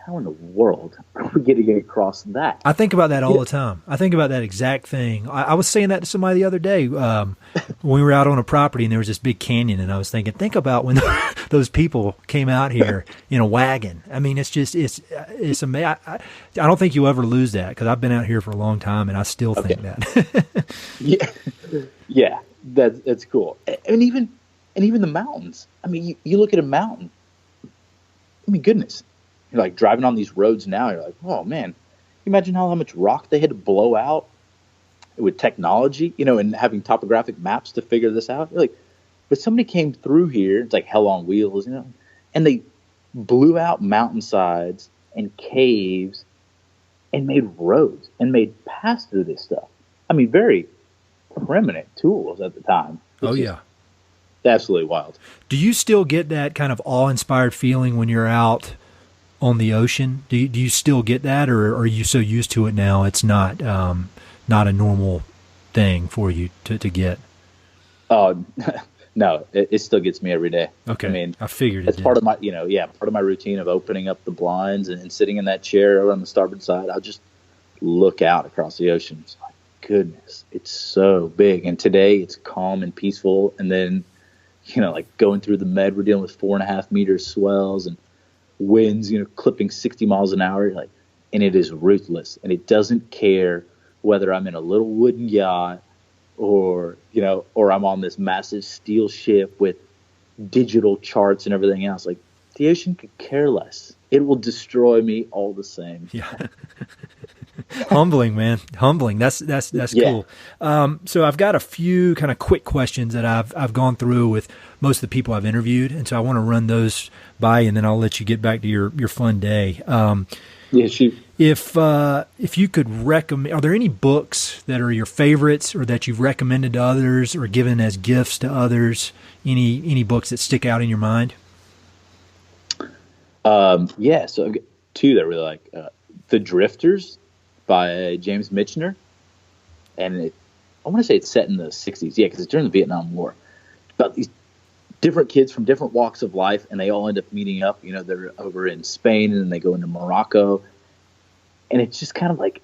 how in the world are we going to get across that? I think about that all the time. I think about that exact thing. I was saying that to somebody the other day when we were out on a property and there was this big canyon, and I was thinking, think about when those people came out here in a wagon. I mean, it's amazing. I don't think you'll ever lose that, because I've been out here for a long time, and I still think that. Yeah, that's cool. And even the mountains. I mean, you look at a mountain. I mean, goodness. You're like driving on these roads now. You're like, oh man, imagine how much rock they had to blow out with technology, and having topographic maps to figure this out. You're like, but somebody came through here. It's like hell on wheels, and they blew out mountainsides and caves and made roads and made paths through this stuff. I mean, very primitive tools at the time. Oh yeah, absolutely wild. Do you still get that kind of awe-inspired feeling when you're out on the ocean? Do you still get that, or are you so used to it now it's not a normal thing for you to get? Oh, no, it still gets me every day. Okay. I mean, I figured it's part of my, part of my routine of opening up the blinds and sitting in that chair over on the starboard side. I'll just look out across the ocean. It's like, goodness, it's so big. And today it's calm and peaceful. And then, like going through the med, we're dealing with 4.5 meter swells and winds, clipping 60 miles an hour, and it is ruthless, and it doesn't care whether I'm in a little wooden yacht or I'm on this massive steel ship with digital charts and everything else. Like, the ocean could care less. It will destroy me all the same. Yeah. Humbling, man. Humbling. That's cool. So I've got a few kind of quick questions that I've gone through with most of the people I've interviewed, and so I want to run those by you, and then I'll let you get back to your fun day. Shoot. If you could recommend, are there any books that are your favorites, or that you've recommended to others, or given as gifts to others? Any books that stick out in your mind? So I've got two that I really like. The Drifters by James Michener, and I want to say it's set in the 60s. Yeah, because it's during the Vietnam War. About these different kids from different walks of life, and they all end up meeting up. They're over in Spain, and then they go into Morocco. And it's just kind of like,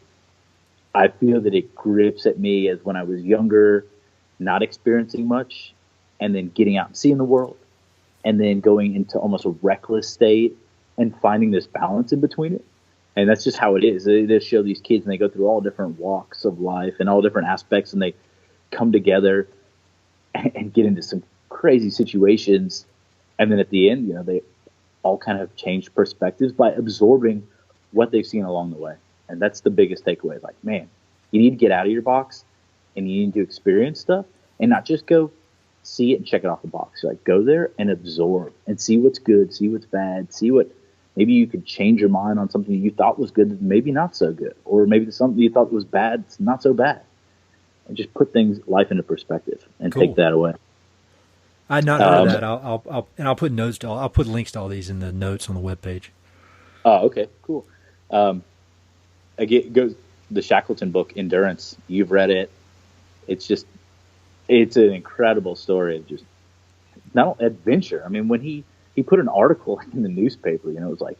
I feel that it grips at me as when I was younger, not experiencing much, and then getting out and seeing the world, and then going into almost a reckless state and finding this balance in between it. And that's just how it is. They just show these kids, and they go through all different walks of life and all different aspects, and they come together and get into some crazy situations. And then at the end, they all kind of change perspectives by absorbing what they've seen along the way. And that's the biggest takeaway. Like, man, you need to get out of your box, and you need to experience stuff, and not just go see it and check it off the box. Like, go there and absorb and see what's good, see what's bad, see what maybe you could change your mind on something you thought was good, maybe not so good, or maybe something you thought was bad, it's not so bad. And just put life into perspective and take that away. I had not heard of that. I'll put notes I'll put links to all these in the notes on the webpage. Oh, okay, cool. Again, goes the Shackleton book, Endurance. You've read it. It's an incredible story of just not adventure. I mean, when he put an article in the newspaper, it was like,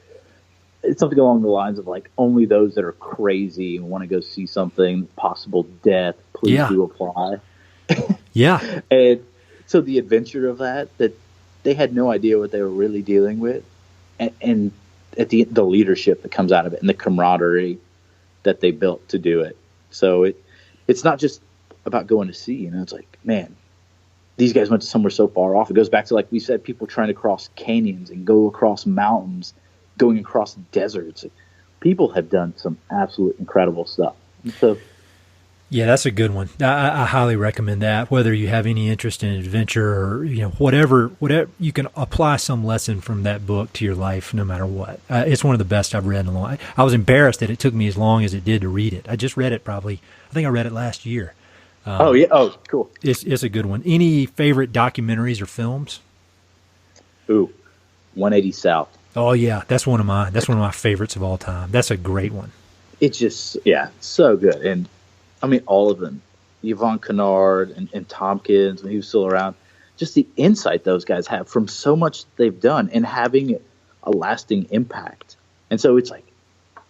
it's something along the lines of like, only those that are crazy and want to go see something, possible death, please do apply. Yeah. And so the adventure of that they had no idea what they were really dealing with. And at the leadership that comes out of it, and the camaraderie that they built to do it. So it's not just about going to sea, it's like, man, these guys went to somewhere so far off. It goes back to, like we said, people trying to cross canyons and go across mountains, going across deserts. People have done some absolute incredible stuff. And so Yeah, that's a good one. I highly recommend that. Whether you have any interest in adventure or whatever, you can apply some lesson from that book to your life, no matter what. It's one of the best I've read in a long. I was embarrassed that it took me as long as it did to read it. I just read it I think I read it last year. Oh yeah, oh cool. It's a good one. Any favorite documentaries or films? Ooh, 180 South. Oh yeah, that's one of my favorites of all time. That's a great one. It's just so good. And I mean, all of them, Yvonne Kennard and Tompkins, when he was still around, just the insight those guys have from so much they've done and having a lasting impact. And so it's like,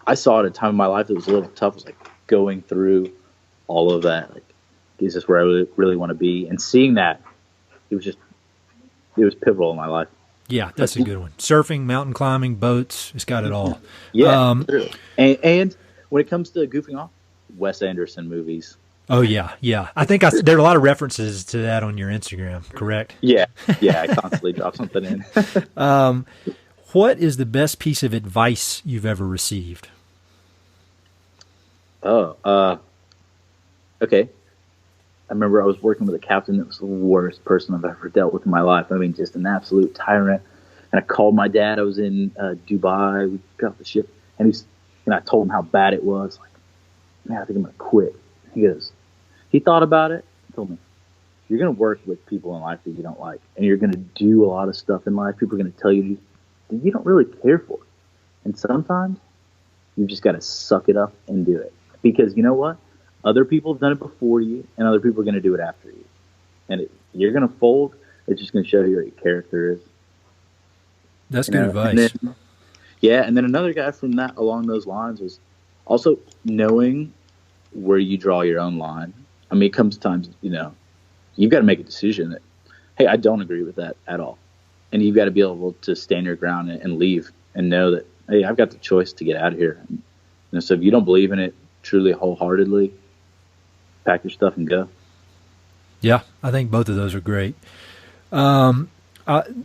I saw it at a time in my life that was a little tough. It was like going through all of that. Like, is this where I really want to be? And seeing that, it was pivotal in my life. Yeah, that's a good one. Surfing, mountain climbing, boats, it's got it all. Yeah. And when it comes to goofing off, Wes Anderson movies. Oh yeah. I think there are a lot of references to that on your Instagram, correct? Yeah. I constantly drop something in. What is the best piece of advice you've ever received? Okay. I remember I was working with a captain that was the worst person I've ever dealt with in my life. I mean, just an absolute tyrant. And I called my dad. I was in Dubai. We got off the ship, and I told him how bad it was. Like, man, I think I'm going to quit. He thought about it. He told me, you're going to work with people in life that you don't like, and you're going to do a lot of stuff in life. People are going to tell you that you don't really care for it. And sometimes you've just got to suck it up and do it. Because you know what? Other people have done it before you, and other people are going to do it after you. And you're going to fold. It's just going to show you what your character is. That's good advice. And then another guy from that along those lines was also knowing where you draw your own line. I mean, it comes times, you've got to make a decision that, hey, I don't agree with that at all. And you've got to be able to stand your ground and leave and know that, hey, I've got the choice to get out of here. And so if you don't believe in it truly wholeheartedly, pack your stuff and go. Yeah, I think both of those are great.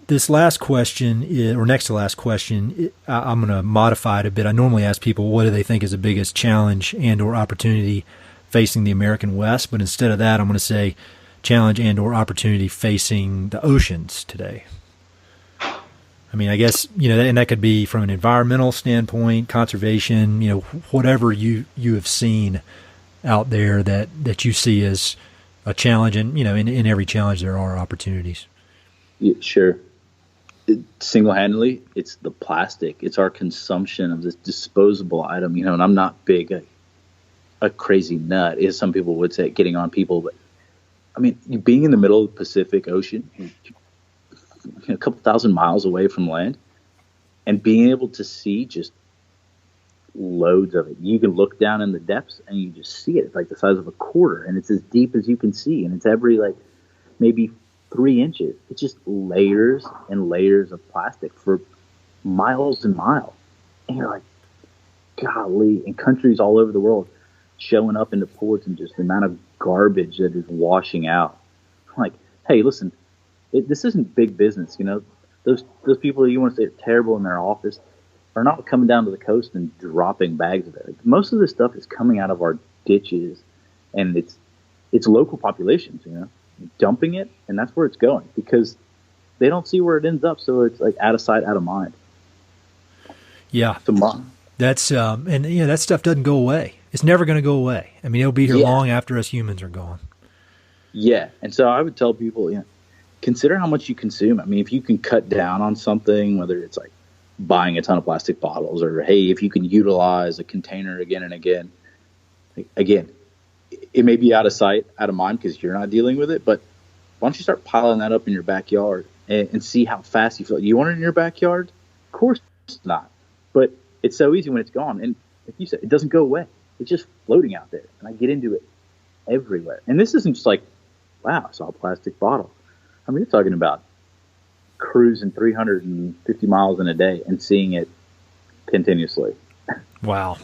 This last question, or next to last question, I'm going to modify it a bit. I normally ask people what do they think is the biggest challenge and or opportunity facing the American West, but instead of that, I'm going to say challenge and or opportunity facing the oceans today. I mean, I guess, and that could be from an environmental standpoint, conservation, whatever you have seen out there that you see as a challenge. And, in every challenge, there are opportunities. Yeah, sure. Single-handedly, it's the plastic. It's our consumption of this disposable item, and I'm not big, a crazy nut, as some people would say, getting on people. But, I mean, being in the middle of the Pacific Ocean, a couple thousand miles away from land, and being able to see just loads of it. You can look down in the depths, and you just see it. It's like the size of a quarter, and it's as deep as you can see, and it's every, maybe 3 inches. It's just layers and layers of plastic for miles and miles. And you're like, golly, in countries all over the world showing up into ports and just the amount of garbage that is washing out. I'm like, hey, listen, this isn't big business. Those people that you want to say are terrible in their office are not coming down to the coast and dropping bags of it. Most of this stuff is coming out of our ditches, and it's local populations, dumping it, and that's where it's going because they don't see where it ends up. So it's like out of sight, out of mind. Yeah. That's, that stuff doesn't go away. It's never going to go away. I mean, it'll be here long after us humans are gone. Yeah. And so I would tell people, consider how much you consume. I mean, if you can cut down on something, whether it's like buying a ton of plastic bottles or, hey, if you can utilize a container again and again, it may be out of sight, out of mind because you're not dealing with it, but why don't you start piling that up in your backyard and see how fast you feel? You want it in your backyard? Of course not. But it's so easy when it's gone. And like you said, it doesn't go away. It's just floating out there. And I get into it everywhere. And this isn't just like, wow, I saw a plastic bottle. I mean, you're talking about cruising 350 miles in a day and seeing it continuously. Wow.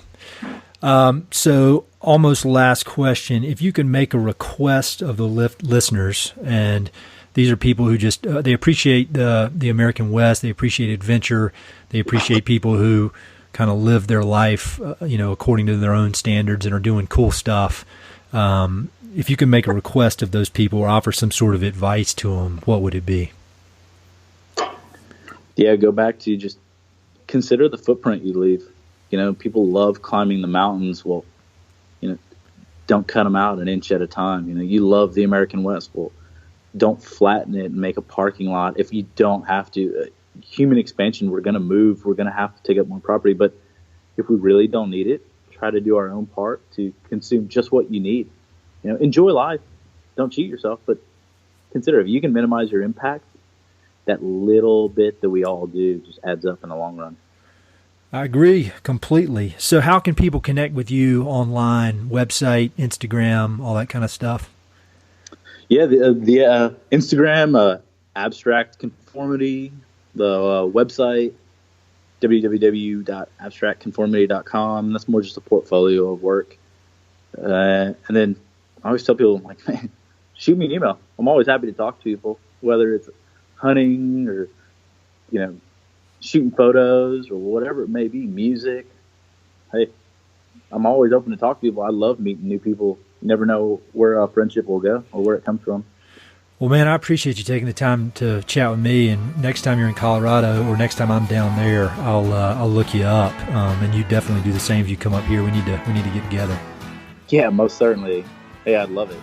So almost last question. If you can make a request of the listeners, and these are people who just, they appreciate the American West, they appreciate adventure, they appreciate people who kind of live their life, according to their own standards and are doing cool stuff. If you could make a request of those people or offer some sort of advice to them, what would it be? Yeah, go back to just consider the footprint you leave. People love climbing the mountains. Well, don't cut them out an inch at a time. You love the American West. Well, don't flatten it and make a parking lot if you don't have to. Human expansion, we're going to move. We're going to have to take up more property. But if we really don't need it, try to do our own part to consume just what you need. Enjoy life. Don't cheat yourself, but consider if you can minimize your impact, that little bit that we all do just adds up in the long run. I agree completely. So how can people connect with you online, website, Instagram, all that kind of stuff? Yeah, the Instagram, Abstract Conformity, the website, www.abstractconformity.com. That's more just a portfolio of work. And then I always tell people, man, shoot me an email. I'm always happy to talk to people, whether it's hunting or, shooting photos or whatever it may be, music. Hey, I'm always open to talk to people. I love meeting new people. You never know where a friendship will go or where it comes from. Well, man, I appreciate you taking the time to chat with me. And next time you're in Colorado or next time I'm down there, I'll look you up. And you definitely do the same if you come up here. We need to get together. Yeah, most certainly. Hey, I'd love it.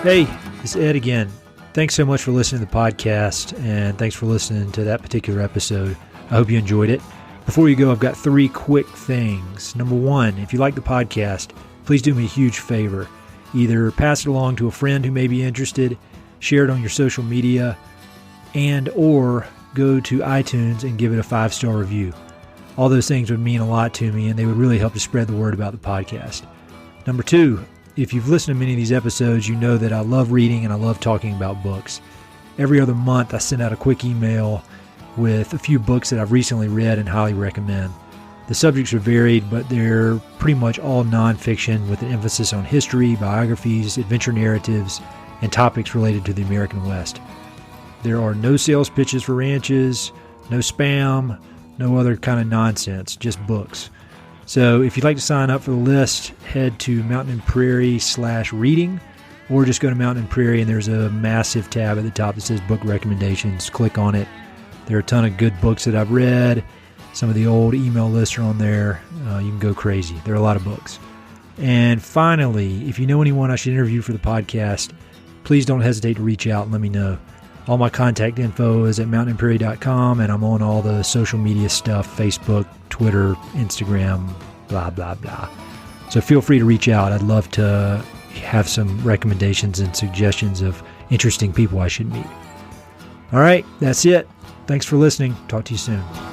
Hey, it's Ed again. Thanks so much for listening to the podcast, and thanks for listening to that particular episode. I hope you enjoyed it. Before you go, I've got 3 quick things. Number 1, if you like the podcast, please do me a huge favor. Either pass it along to a friend who may be interested, share it on your social media, and or go to iTunes and give it a 5-star review. All those things would mean a lot to me, and they would really help to spread the word about the podcast. Number 2, if you've listened to many of these episodes, you know that I love reading and I love talking about books. Every other month, I send out a quick email with a few books that I've recently read and highly recommend. The subjects are varied, but they're pretty much all nonfiction with an emphasis on history, biographies, adventure narratives, and topics related to the American West. There are no sales pitches for ranches, no spam, no other kind of nonsense, just books. So if you'd like to sign up for the list, head to Mountain and Prairie/reading, or just go to Mountain and Prairie and there's a massive tab at the top that says book recommendations. Click on it. There are a ton of good books that I've read. Some of the old email lists are on there. You can go crazy. There are a lot of books. And finally, if you know anyone I should interview for the podcast, please don't hesitate to reach out and let me know. All my contact info is at mountainandprairie.com, and I'm on all the social media stuff, Facebook, Twitter, Instagram, blah, blah, blah. So feel free to reach out. I'd love to have some recommendations and suggestions of interesting people I should meet. All right, that's it. Thanks for listening. Talk to you soon.